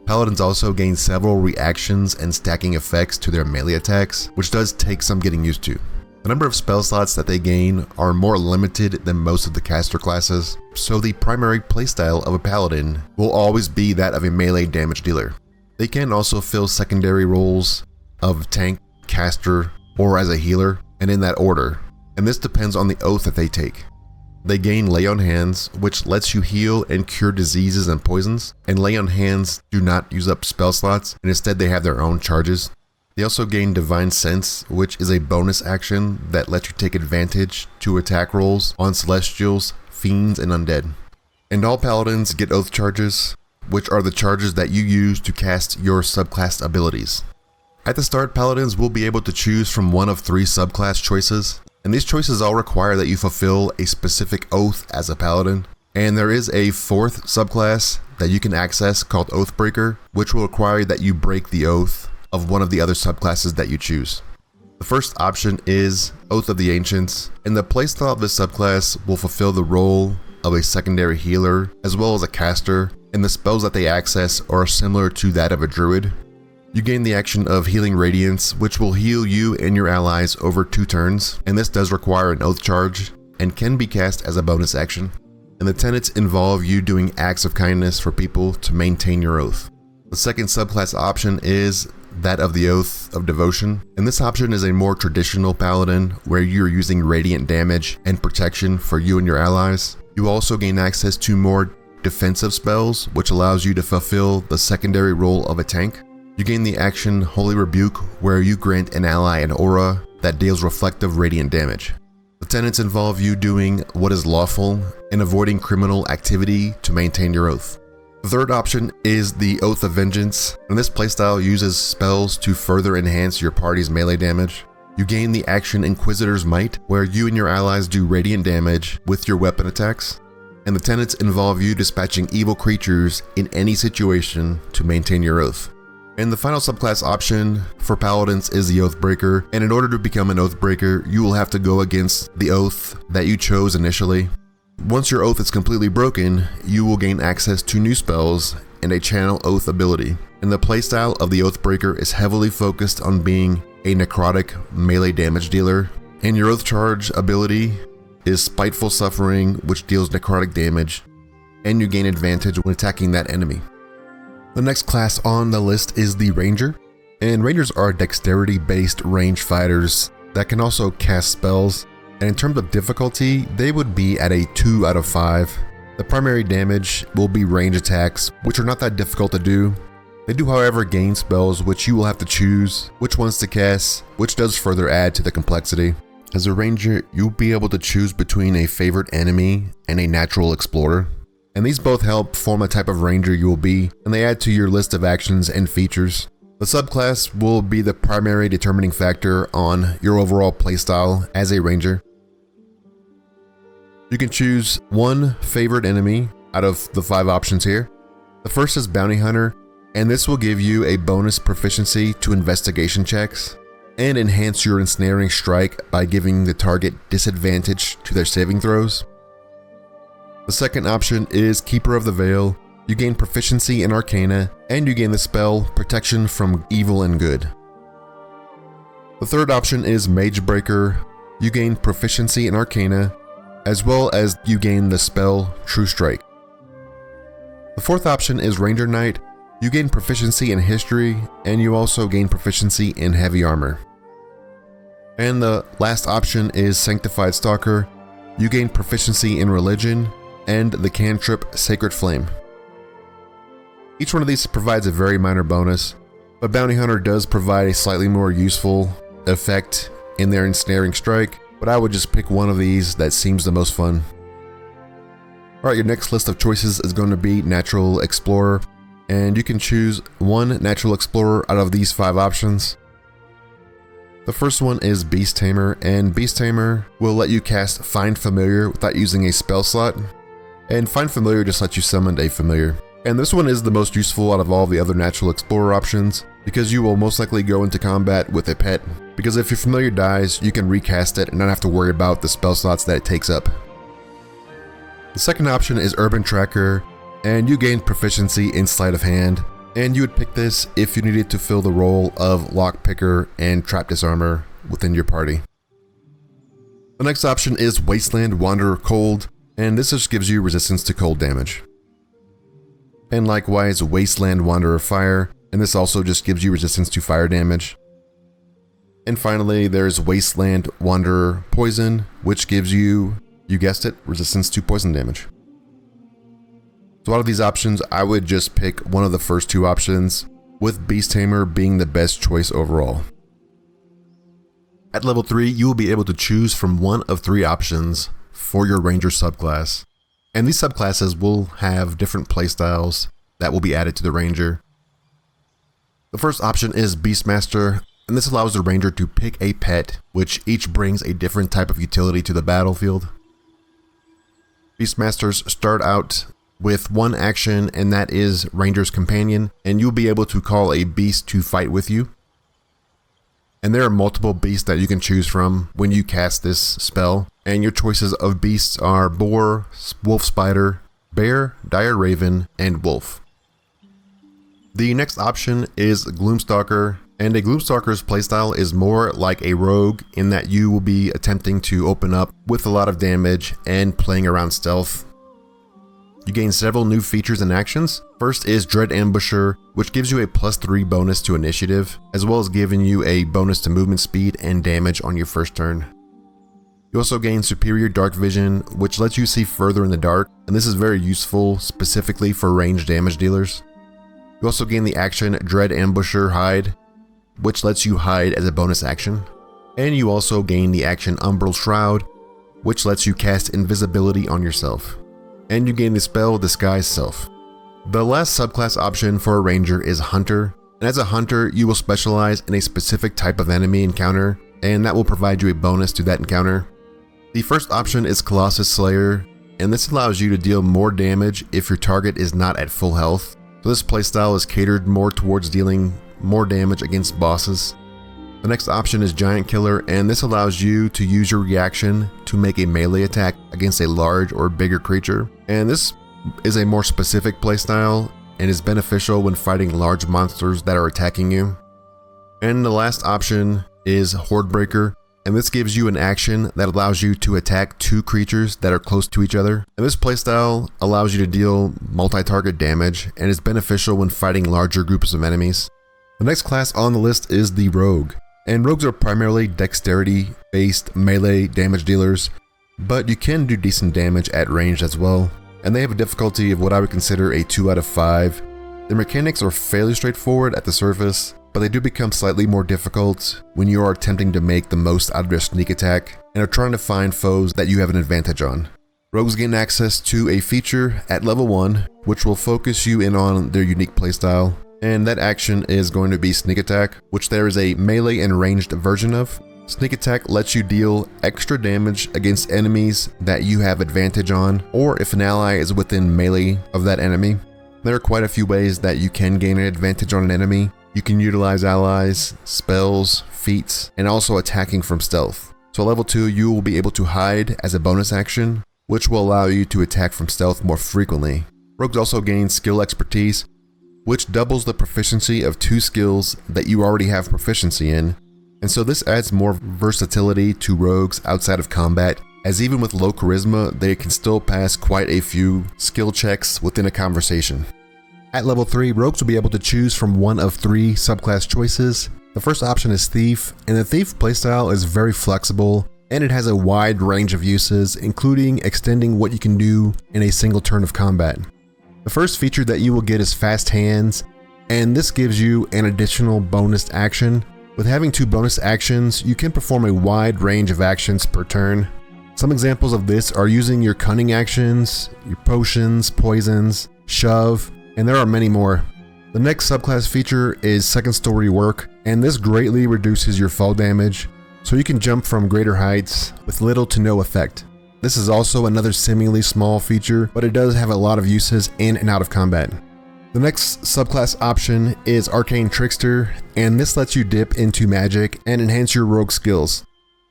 Paladins also gain several reactions and stacking effects to their melee attacks, which does take some getting used to. The number of spell slots that they gain are more limited than most of the caster classes, so the primary playstyle of a paladin will always be that of a melee damage dealer. They can also fill secondary roles of tank, caster, or as a healer, and in that order, and this depends on the oath that they take. They gain Lay on Hands, which lets you heal and cure diseases and poisons, and Lay on Hands do not use up spell slots, and instead they have their own charges. They also gain Divine Sense, which is a bonus action that lets you take advantage to attack rolls on Celestials, Fiends, and Undead. And all Paladins get Oath charges, which are the charges that you use to cast your subclass abilities. At the start, Paladins will be able to choose from one of 3 subclass choices, and these choices all require that you fulfill a specific oath as a Paladin. And there is a 4th subclass that you can access called Oathbreaker, which will require that you break the oath of one of the other subclasses that you choose. The first option is Oath of the Ancients, and the playstyle of this subclass will fulfill the role of a secondary healer as well as a caster, and the spells that they access are similar to that of a druid. You gain the action of Healing Radiance, which will heal you and your allies over 2 turns, and this does require an oath charge and can be cast as a bonus action. And the tenets involve you doing acts of kindness for people to maintain your oath. The second subclass option is that of the Oath of Devotion, and this option is a more traditional paladin where you're using radiant damage and protection for you and your allies. You also gain access to more defensive spells, which allows you to fulfill the secondary role of a tank. You gain the action Holy Rebuke, where you grant an ally an aura that deals reflective radiant damage. The tenets involve you doing what is lawful and avoiding criminal activity to maintain your oath. The third option is the Oath of Vengeance, and this playstyle uses spells to further enhance your party's melee damage. You gain the action Inquisitor's Might, where you and your allies do radiant damage with your weapon attacks, and the tenets involve you dispatching evil creatures in any situation to maintain your oath. And the final subclass option for Paladins is the Oathbreaker, and in order to become an Oathbreaker, you will have to go against the oath that you chose initially. Once your oath is completely broken, you will gain access to new spells and a Channel Oath ability. And the playstyle of the Oathbreaker is heavily focused on being a necrotic melee damage dealer, and your Oath Charge ability is Spiteful Suffering, which deals necrotic damage, and you gain advantage when attacking that enemy. The next class on the list is the Ranger, and Rangers are dexterity-based range fighters that can also cast spells, and in terms of difficulty, they would be at a 2 out of 5. The primary damage will be range attacks, which are not that difficult to do. They do, however, gain spells which you will have to choose which ones to cast, which does further add to the complexity. As a Ranger, you'll be able to choose between a favorite enemy and a natural explorer. And these both help form a type of Ranger you will be, and they add to your list of actions and features. The subclass will be the primary determining factor on your overall playstyle as a Ranger. You can choose one favorite enemy out of the 5 options here. The first is Bounty Hunter, and this will give you a bonus proficiency to investigation checks and enhance your ensnaring strike by giving the target disadvantage to their saving throws. The second option is Keeper of the Veil. You gain proficiency in Arcana, and you gain the spell Protection from Evil and Good. The third option is Mage Breaker. You gain proficiency in Arcana, as well as you gain the spell True Strike. The fourth option is Ranger Knight. You gain proficiency in History, and you also gain proficiency in Heavy Armor. And the last option is Sanctified Stalker. You gain proficiency in Religion, and the cantrip Sacred Flame. Each one of these provides a very minor bonus, but Bounty Hunter does provide a slightly more useful effect in their ensnaring strike, but I would just pick one of these that seems the most fun. Alright, your next list of choices is going to be Natural Explorer, and you can choose one Natural Explorer out of these 5 options. The first one is Beast Tamer, and Beast Tamer will let you cast Find Familiar without using a spell slot, and Find Familiar just lets you summon a familiar. And this one is the most useful out of all the other Natural Explorer options, because you will most likely go into combat with a pet, because if your familiar dies, you can recast it and not have to worry about the spell slots that it takes up. The second option is Urban Tracker, and you gain proficiency in Sleight of Hand, and you would pick this if you needed to fill the role of Lockpicker and Trap Disarmer within your party. The next option is Wasteland Wanderer Cold, and this just gives you resistance to cold damage. And likewise Wasteland Wanderer Fire, and this also just gives you resistance to fire damage. And finally there's Wasteland Wanderer Poison, which gives you guessed it, resistance to poison damage. So out of these options, I would just pick one of the first 2 options, with Beast Tamer being the best choice overall. At level 3, you will be able to choose from one of 3 options for your Ranger subclass. And these subclasses will have different playstyles that will be added to the Ranger. The first option is Beastmaster, and this allows the Ranger to pick a pet, which each brings a different type of utility to the battlefield. Beastmasters start out with one action, and that is Ranger's Companion, and you'll be able to call a beast to fight with you. And there are multiple beasts that you can choose from when you cast this spell, and your choices of beasts are Boar, Wolf Spider, Bear, Dire Raven, and Wolf. The next option is Gloomstalker, and a Gloomstalker's playstyle is more like a rogue in that you will be attempting to open up with a lot of damage and playing around stealth. You gain several new features and actions. First is Dread Ambusher, which gives you a +3 bonus to initiative, as well as giving you a bonus to movement speed and damage on your first turn. You also gain Superior Dark Vision, which lets you see further in the dark, and this is very useful specifically for ranged damage dealers. You also gain the action Dread Ambusher Hide, which lets you hide as a bonus action. And you also gain the action Umbral Shroud, which lets you cast invisibility on yourself. And you gain the spell Disguise Self. The last subclass option for a ranger is Hunter, and as a hunter you will specialize in a specific type of enemy encounter, and that will provide you a bonus to that encounter. The first option is Colossus Slayer, and this allows you to deal more damage if your target is not at full health. So this playstyle is catered more towards dealing more damage against bosses. The next option is Giant Killer, and this allows you to use your reaction to make a melee attack against a large or bigger creature, and this is a more specific playstyle and is beneficial when fighting large monsters that are attacking you. And the last option is Hordebreaker, and this gives you an action that allows you to attack two creatures that are close to each other. And this playstyle allows you to deal multi-target damage and is beneficial when fighting larger groups of enemies. The next class on the list is the Rogue, and rogues are primarily dexterity-based melee damage dealers, but you can do decent damage at range as well. And they have a difficulty of what I would consider a 2 out of 5. Their mechanics are fairly straightforward at the surface, but they do become slightly more difficult when you are attempting to make the most out of your sneak attack and are trying to find foes that you have an advantage on. Rogues gain access to a feature at level 1, which will focus you in on their unique playstyle, and that action is going to be Sneak Attack, which there is a melee and ranged version of. Sneak Attack lets you deal extra damage against enemies that you have advantage on, or if an ally is within melee of that enemy. There are quite a few ways that you can gain an advantage on an enemy. You can utilize allies, spells, feats, and also attacking from stealth. So level 2, you will be able to hide as a bonus action, which will allow you to attack from stealth more frequently. Rogues also gain Skill Expertise, which doubles the proficiency of 2 skills that you already have proficiency in. And so this adds more versatility to rogues outside of combat, as even with low charisma, they can still pass quite a few skill checks within a conversation. At level 3, rogues will be able to choose from one of 3 subclass choices. The first option is Thief, and the Thief playstyle is very flexible, and it has a wide range of uses, including extending what you can do in a single turn of combat. The first feature that you will get is Fast Hands, and this gives you an additional bonus action. With having 2 bonus actions, you can perform a wide range of actions per turn. Some examples of this are using your cunning actions, your potions, poisons, shove, and there are many more. The next subclass feature is Second Story Work, and this greatly reduces your fall damage, so you can jump from greater heights with little to no effect. This is also another seemingly small feature, but it does have a lot of uses in and out of combat. The next subclass option is Arcane Trickster, and this lets you dip into magic and enhance your rogue skills.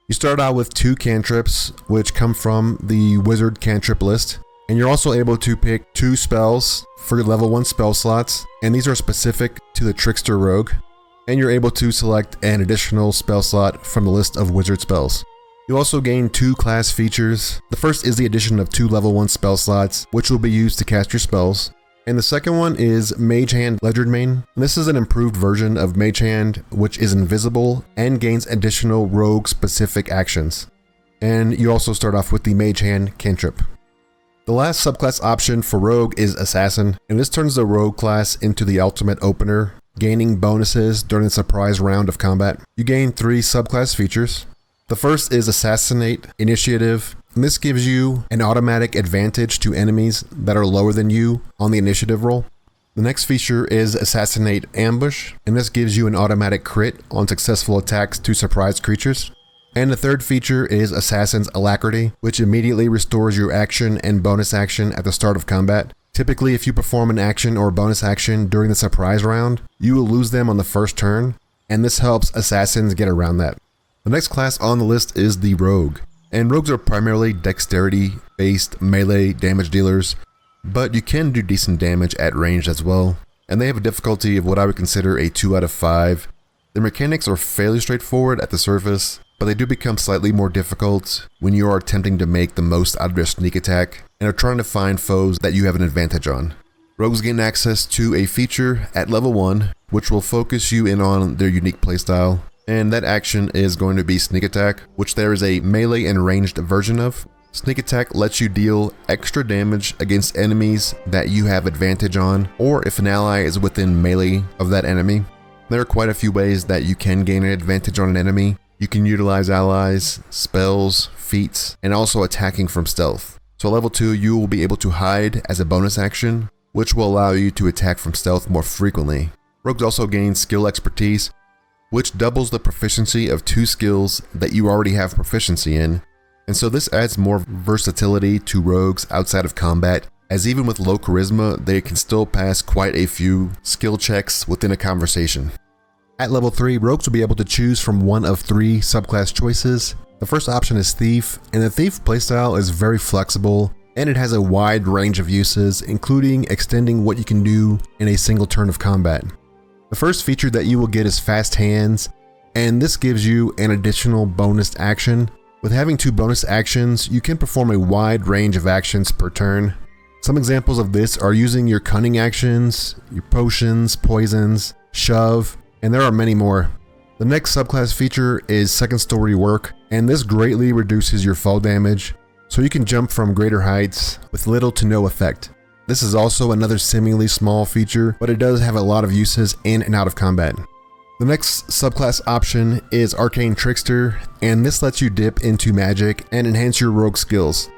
You start out with 2 cantrips, which come from the wizard cantrip list, and you're also able to pick 2 spells for your level 1 spell slots, and these are specific to the Trickster Rogue, and you're able to select an additional spell slot from the list of wizard spells. You also gain 2 class features. The first is the addition of 2 level 1 spell slots, which will be used to cast your spells. And the second one is Mage Hand Legerdemain. This is an improved version of Mage Hand, which is invisible and gains additional rogue specific actions. And you also start off with the Mage Hand cantrip. The last subclass option for Rogue is Assassin, and this turns the Rogue class into the ultimate opener, gaining bonuses during the surprise round of combat. You gain 3 subclass features. The first is Assassinate Initiative, and this gives you an automatic advantage to enemies that are lower than you on the initiative roll. The next feature is Assassinate Ambush, and this gives you an automatic crit on successful attacks to surprise creatures. And the third feature is Assassin's Alacrity, which immediately restores your action and bonus action at the start of combat. Typically, if you perform an action or bonus action during the surprise round, you will lose them on the first turn, and this helps assassins get around that. The next class on the list is the Rogue, and rogues are primarily dexterity-based melee damage dealers, but you can do decent damage at range as well, and they have a difficulty of what I would consider a 2 out of 5. Their mechanics are fairly straightforward at the surface, but they do become slightly more difficult when you are attempting to make the most out of your sneak attack and are trying to find foes that you have an advantage on. Rogues gain access to a feature at level 1, which will focus you in on their unique playstyle, and that action is going to be Sneak Attack, which there is a melee and ranged version of. Sneak Attack lets you deal extra damage against enemies that you have advantage on, or if an ally is within melee of that enemy. There are quite a few ways that you can gain an advantage on an enemy. You can utilize allies, spells, feats, and also attacking from stealth. So at level 2, you will be able to hide as a bonus action, which will allow you to attack from stealth more frequently. Rogues also gain skill expertise, which doubles the proficiency of 2 skills that you already have proficiency in. And so this adds more versatility to rogues outside of combat, as even with low charisma, they can still pass quite a few skill checks within a conversation. At level 3, rogues will be able to choose from one of 3 subclass choices. The first option is Thief, and the Thief playstyle is very flexible, and it has a wide range of uses, including extending what you can do in a single turn of combat. The first feature that you will get is Fast Hands, and this gives you an additional bonus action. With having 2 bonus actions, you can perform a wide range of actions per turn. Some examples of this are using your cunning actions, your potions, poisons, shove, and there are many more. The next subclass feature is Second Story Work, and this greatly reduces your fall damage, so you can jump from greater heights with little to no effect. This is also another seemingly small feature, but it does have a lot of uses in and out of combat. The next subclass option is Arcane Trickster, and this lets you dip into magic and enhance your rogue skills.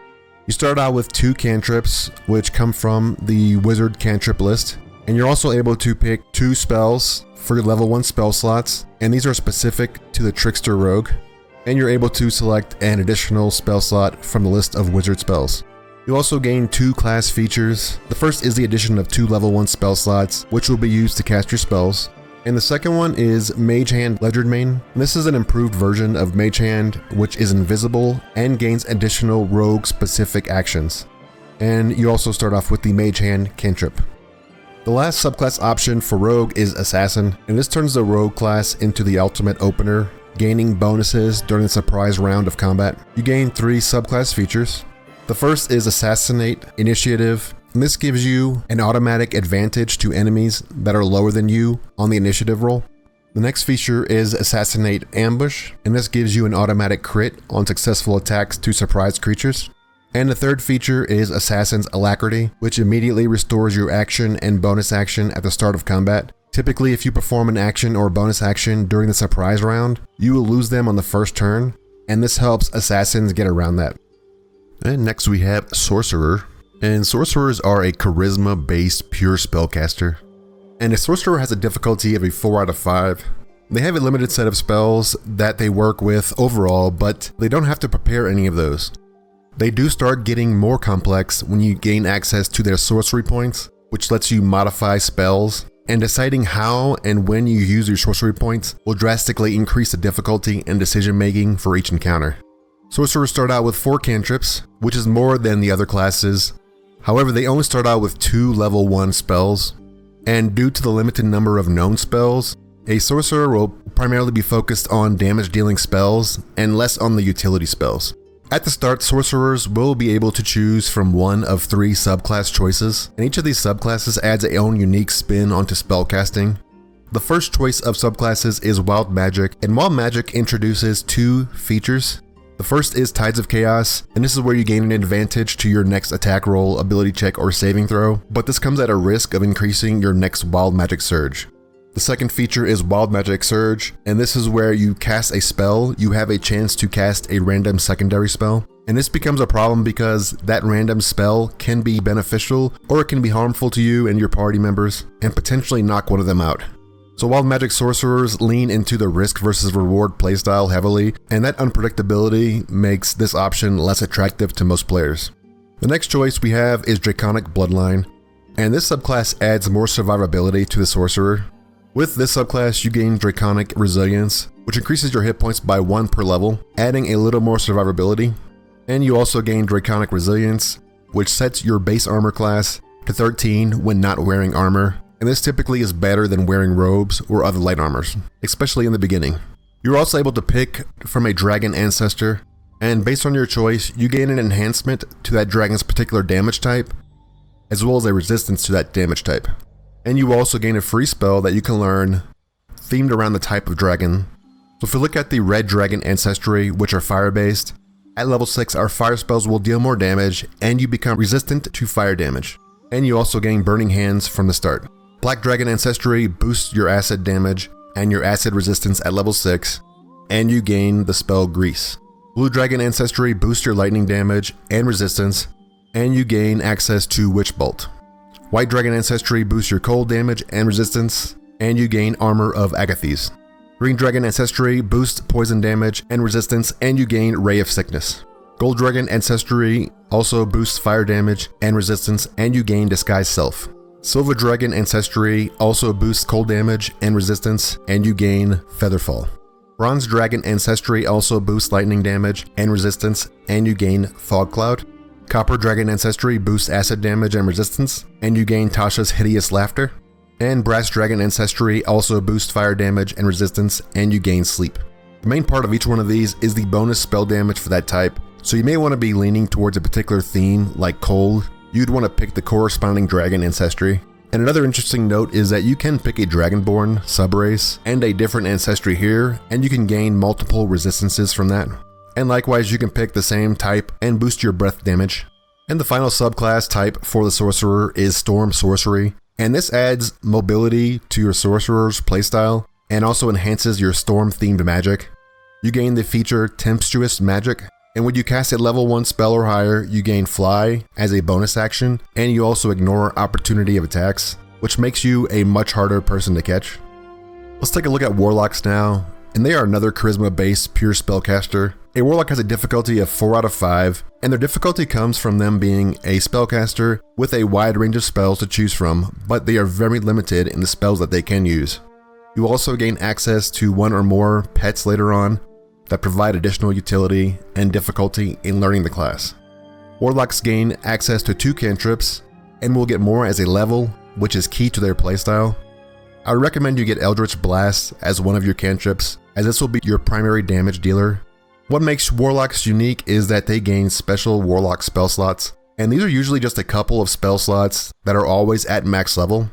You start out with 2 cantrips, which come from the wizard cantrip list, and you're also able to pick 2 spells for your level 1 spell slots, and these are specific to the Trickster rogue, and you're able to select an additional spell slot from the list of wizard spells. You also gain 2 class features. The first is the addition of 2 level 1 spell slots, which will be used to cast your spells. And the second one is Mage Hand Legerdemain. This is an improved version of Mage Hand, which is invisible and gains additional rogue specific actions. And you also start off with the Mage Hand cantrip. The last subclass option for Rogue is Assassin, and this turns the Rogue class into the ultimate opener, gaining bonuses during the surprise round of combat. You gain 3 subclass features. The first is Assassinate Initiative, and this gives you an automatic advantage to enemies that are lower than you on the initiative roll. The next feature is Assassinate Ambush, and this gives you an automatic crit on successful attacks to surprise creatures. And the third feature is Assassin's Alacrity, which immediately restores your action and bonus action at the start of combat. Typically, if you perform an action or bonus action during the surprise round, you will lose them on the first turn, and this helps assassins get around that. And next we have Sorcerer. And Sorcerers are a charisma-based pure spellcaster. And a Sorcerer has a difficulty of a 4 out of 5. They have a limited set of spells that they work with overall, but they don't have to prepare any of those. They do start getting more complex when you gain access to their sorcery points, which lets you modify spells, and deciding how and when you use your sorcery points will drastically increase the difficulty and decision making for each encounter. Sorcerers start out with 4 cantrips, which is more than the other classes. However, they only start out with 2 level 1 spells, and due to the limited number of known spells, a sorcerer will primarily be focused on damage dealing spells and less on the utility spells. At the start, sorcerers will be able to choose from one of 3 subclass choices, and each of these subclasses adds its own unique spin onto spellcasting. The first choice of subclasses is Wild Magic, and Wild Magic introduces 2 features. The first is Tides of Chaos, and this is where you gain an advantage to your next attack roll, ability check, or saving throw, but this comes at a risk of increasing your next Wild Magic Surge. The second feature is Wild Magic Surge, and this is where you cast a spell, you have a chance to cast a random secondary spell, and this becomes a problem because that random spell can be beneficial or it can be harmful to you and your party members, and potentially knock one of them out. So Wild Magic Sorcerers lean into the risk versus reward playstyle heavily, and that unpredictability makes this option less attractive to most players. The next choice we have is Draconic Bloodline, and this subclass adds more survivability to the Sorcerer. With this subclass, you gain Draconic Resilience, which increases your hit points by 1 per level, adding a little more survivability. And you also gain Draconic Resilience, which sets your base armor class to 13 when not wearing armor, and this typically is better than wearing robes or other light armors, especially in the beginning. You're also able to pick from a dragon ancestor, and based on your choice, you gain an enhancement to that dragon's particular damage type, as well as a resistance to that damage type. And you also gain a free spell that you can learn themed around the type of dragon. So if you look at the red dragon ancestry, which are fire based, at level 6 our fire spells will deal more damage and you become resistant to fire damage. And you also gain burning hands from the start. Black dragon ancestry boosts your acid damage and your acid resistance at level 6. and you gain the spell Grease. Blue Dragon Ancestry boosts your lightning damage and resistance, and you gain access to Witch Bolt. White Dragon Ancestry boosts your cold damage and resistance, and you gain Armor of Agathes. Green Dragon Ancestry boosts poison damage and resistance, and you gain Ray of Sickness. Gold Dragon Ancestry also boosts fire damage and resistance, and you gain Disguise Self. Silver Dragon Ancestry also boosts cold damage and resistance, and you gain Featherfall. Bronze Dragon Ancestry also boosts lightning damage and resistance, and you gain Fog Cloud. Copper Dragon Ancestry boosts acid damage and resistance, and you gain Tasha's Hideous Laughter. And Brass Dragon Ancestry also boosts fire damage and resistance, and you gain Sleep. The main part of each one of these is the bonus spell damage for that type, so you may want to be leaning towards a particular theme like cold. You'd want to pick the corresponding dragon ancestry. And another interesting note is that you can pick a Dragonborn subrace and a different ancestry here, and you can gain multiple resistances from that. And likewise, you can pick the same type and boost your breath damage. And the final subclass type for the Sorcerer is Storm Sorcery, and this adds mobility to your Sorcerer's playstyle and also enhances your Storm-themed magic. You gain the feature Tempestuous Magic, and when you cast a level 1 spell or higher, you gain Fly as a bonus action, and you also ignore opportunity of attacks, which makes you a much harder person to catch. Let's take a look at Warlocks now, and they are another charisma-based pure spellcaster. A Warlock has a difficulty of 4 out of 5, and their difficulty comes from them being a spellcaster with a wide range of spells to choose from, but they are very limited in the spells that they can use. You also gain access to 1 or more pets later on that provide additional utility and difficulty in learning the class. Warlocks gain access to 2 cantrips and will get more as a level, which is key to their playstyle. I would recommend you get Eldritch Blast as one of your cantrips, as this will be your primary damage dealer. What makes Warlocks unique is that they gain special Warlock spell slots, and these are usually just a couple of spell slots that are always at max level.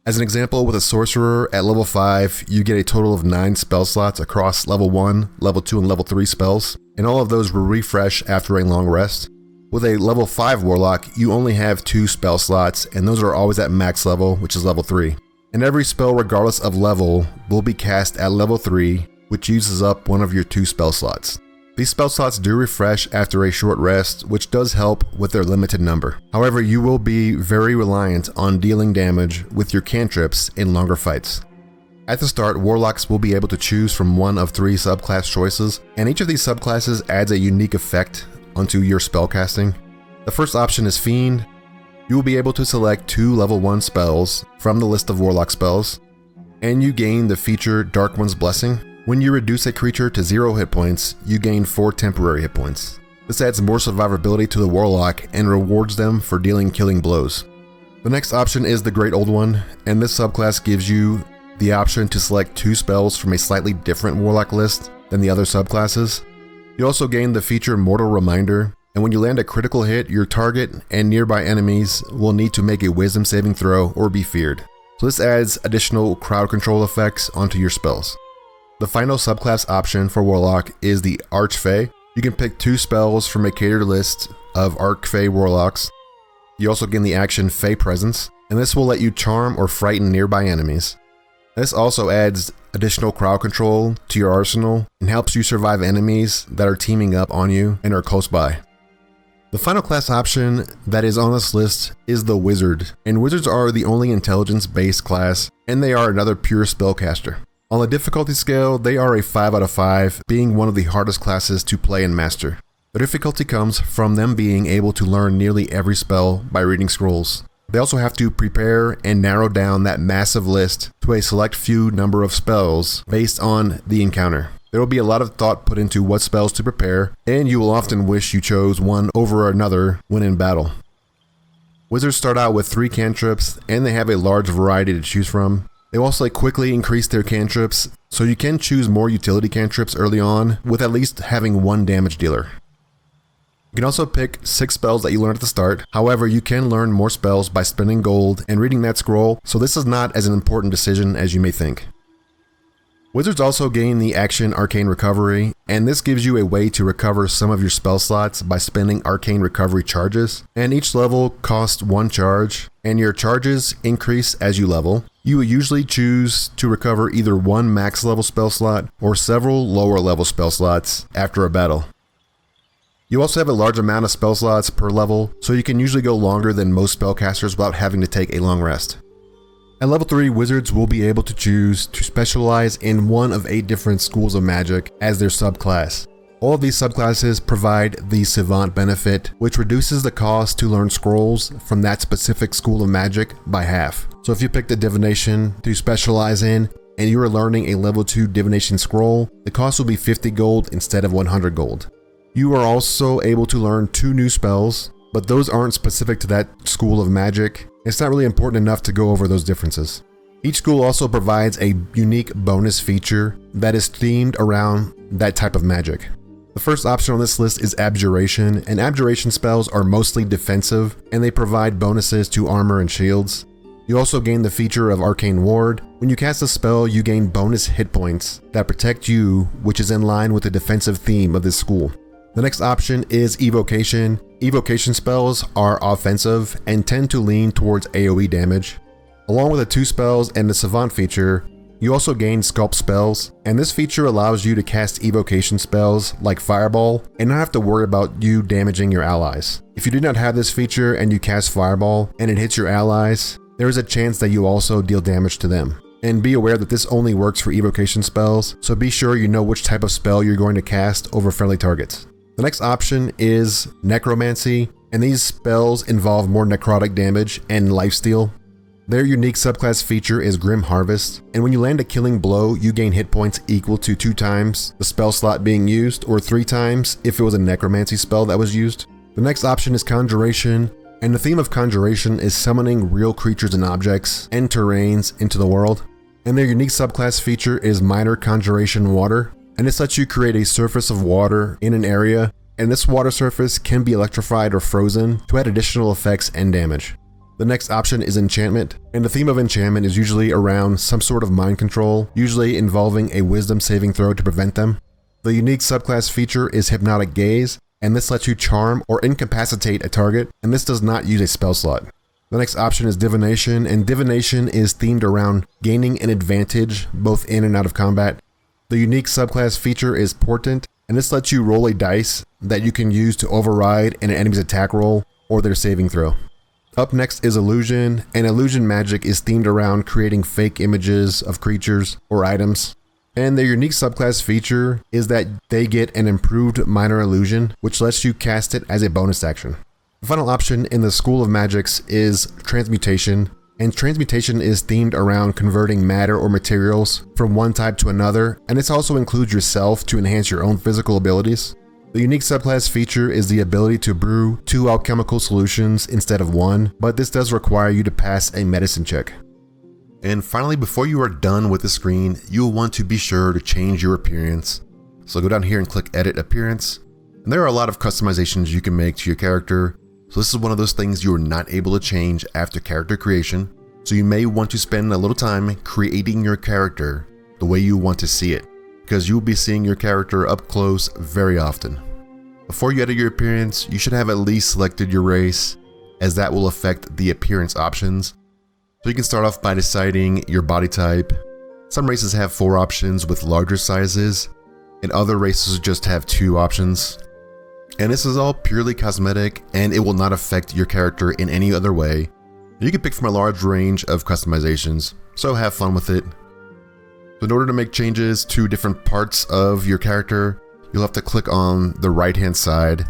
As an example, with a Sorcerer at level 5, you get a total of 9 spell slots across level 1, level 2, and level 3 spells, and all of those will refresh after a long rest. With a level 5 Warlock, you only have 2 spell slots, and those are always at max level, which is level 3. And every spell, regardless of level, will be cast at level 3, which uses up one of your 2 spell slots. These spell slots do refresh after a short rest, which does help with their limited number. However, you will be very reliant on dealing damage with your cantrips in longer fights. At the start, Warlocks will be able to choose from one of 3 subclass choices, and each of these subclasses adds a unique effect onto your spellcasting. The first option is Fiend. You will be able to select 2 level 1 spells from the list of Warlock spells, and you gain the feature Dark One's Blessing. When you reduce a creature to 0 hit points, you gain 4 temporary hit points. This adds more survivability to the Warlock and rewards them for dealing killing blows. The next option is the Great Old One, and this subclass gives you the option to select 2 spells from a slightly different Warlock list than the other subclasses. You also gain the feature Mortal Reminder, and when you land a critical hit, your target and nearby enemies will need to make a Wisdom saving throw or be feared. So this adds additional crowd control effects onto your spells. The final subclass option for Warlock is the Archfey. You can pick 2 spells from a catered list of Archfey Warlocks. You also gain the action Fey Presence, and this will let you charm or frighten nearby enemies. This also adds additional crowd control to your arsenal and helps you survive enemies that are teaming up on you and are close by. The final class option that is on this list is the Wizard, and Wizards are the only intelligence-based class, and they are another pure spellcaster. On the difficulty scale, they are a 5 out of 5, being one of the hardest classes to play and master. The difficulty comes from them being able to learn nearly every spell by reading scrolls. They also have to prepare and narrow down that massive list to a select few number of spells based on the encounter. There will be a lot of thought put into what spells to prepare, and you will often wish you chose one over another when in battle. Wizards start out with 3 cantrips, and they have a large variety to choose from. They also quickly increase their cantrips, so you can choose more utility cantrips early on with at least having 1 damage dealer. You can also pick 6 spells that you learn at the start. However, you can learn more spells by spending gold and reading that scroll, so this is not as an important decision as you may think. Wizards also gain the action Arcane Recovery, and this gives you a way to recover some of your spell slots by spending Arcane Recovery charges, and each level costs 1 charge, and your charges increase as you level. You will usually choose to recover either one max level spell slot or several lower level spell slots after a battle. You also have a large amount of spell slots per level, so you can usually go longer than most spellcasters without having to take a long rest. At level 3, wizards will be able to choose to specialize in one of 8 different schools of magic as their subclass. All of these subclasses provide the Savant benefit, which reduces the cost to learn scrolls from that specific school of magic by half. So if you pick the divination to specialize in, and you are learning a level 2 divination scroll, the cost will be 50 gold instead of 100 gold. You are also able to learn 2 new spells, but those aren't specific to that school of magic. It's not really important enough to go over those differences. Each school also provides a unique bonus feature that is themed around that type of magic. The first option on this list is Abjuration, and Abjuration spells are mostly defensive, and they provide bonuses to armor and shields. You also gain the feature of Arcane Ward. When you cast a spell, you gain bonus hit points that protect you, which is in line with the defensive theme of this school. The next option is Evocation. Evocation spells are offensive and tend to lean towards AoE damage. Along with the 2 spells and the Savant feature, you also gain Sculpt spells, and this feature allows you to cast evocation spells like Fireball and not have to worry about you damaging your allies. If you do not have this feature and you cast Fireball and it hits your allies, there is a chance that you also deal damage to them. And be aware that this only works for evocation spells, so be sure you know which type of spell you're going to cast over friendly targets. The next option is Necromancy, and these spells involve more necrotic damage and lifesteal. Their unique subclass feature is Grim Harvest, and when you land a killing blow, you gain hit points equal to 2 times the spell slot being used, or 3 times if it was a necromancy spell that was used. The next option is Conjuration, and the theme of Conjuration is summoning real creatures and objects and terrains into the world. And their unique subclass feature is Minor Conjuration Water, and this lets you create a surface of water in an area, and this water surface can be electrified or frozen to add additional effects and damage. The next option is Enchantment, and the theme of enchantment is usually around some sort of mind control, usually involving a wisdom saving throw to prevent them. The unique subclass feature is Hypnotic Gaze, and this lets you charm or incapacitate a target, and this does not use a spell slot. The next option is Divination, and Divination is themed around gaining an advantage both in and out of combat. The unique subclass feature is Portent, and this lets you roll a dice that you can use to override an enemy's attack roll or their saving throw. Up next is Illusion, and illusion magic is themed around creating fake images of creatures or items. And their unique subclass feature is that they get an improved minor illusion, which lets you cast it as a bonus action. The final option in the School of Magics is Transmutation, and Transmutation is themed around converting matter or materials from one type to another, and this also includes yourself to enhance your own physical abilities. The unique subclass feature is the ability to brew 2 alchemical solutions instead of 1, but this does require you to pass a medicine check. And finally, before you are done with the screen, you will want to be sure to change your appearance. So go down here and click Edit Appearance, and there are a lot of customizations you can make to your character. So this is one of those things you are not able to change after character creation, so you may want to spend a little time creating your character the way you want to see it, because you will be seeing your character up close very often. Before you edit your appearance, you should have at least selected your race, as that will affect the appearance options. So you can start off by deciding your body type. Some races have 4 options with larger sizes, and other races just have 2 options. And this is all purely cosmetic, and it will not affect your character in any other way. You can pick from a large range of customizations, so have fun with it. So in order to make changes to different parts of your character, you'll have to click on the right hand side,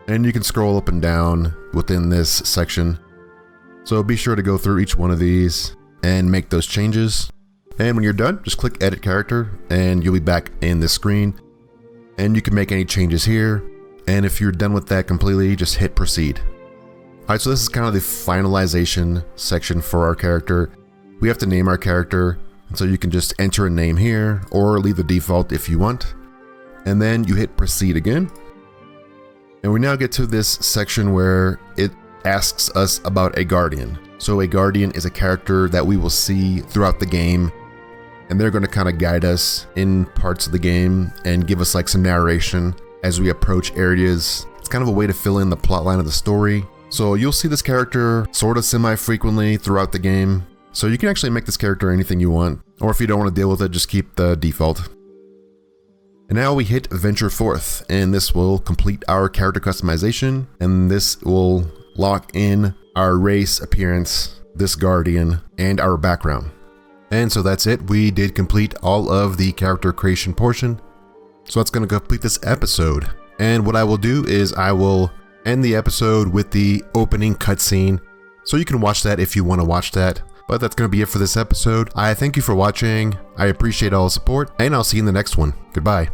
and you can scroll up and down within this section. So be sure to go through each one of these and make those changes. And when you're done, just click Edit Character, and you'll be back in this screen. And you can make any changes here. And if you're done with that completely, just hit Proceed. Alright, so this is kind of the finalization section for our character. We have to name our character, and so you can just enter a name here, or leave the default if you want. And then you hit Proceed again. And we now get to this section where it asks us about a Guardian. So a Guardian is a character that we will see throughout the game, and they're going to kind of guide us in parts of the game and give us like some narration as we approach areas. It's kind of a way to fill in the plot line of the story. So you'll see this character sort of semi-frequently throughout the game. So you can actually make this character anything you want, or if you don't want to deal with it, just keep the default. And now we hit Venture Forth, and this will complete our character customization, and this will lock in our race, appearance, this guardian, and our background. And so that's it. We did complete all of the character creation portion. So that's going to complete this episode. And what I will do is I will end the episode with the opening cutscene. So you can watch that if you want to watch that. But that's going to be it for this episode. I thank you for watching. I appreciate all the support, and I'll see you in the next one. Goodbye.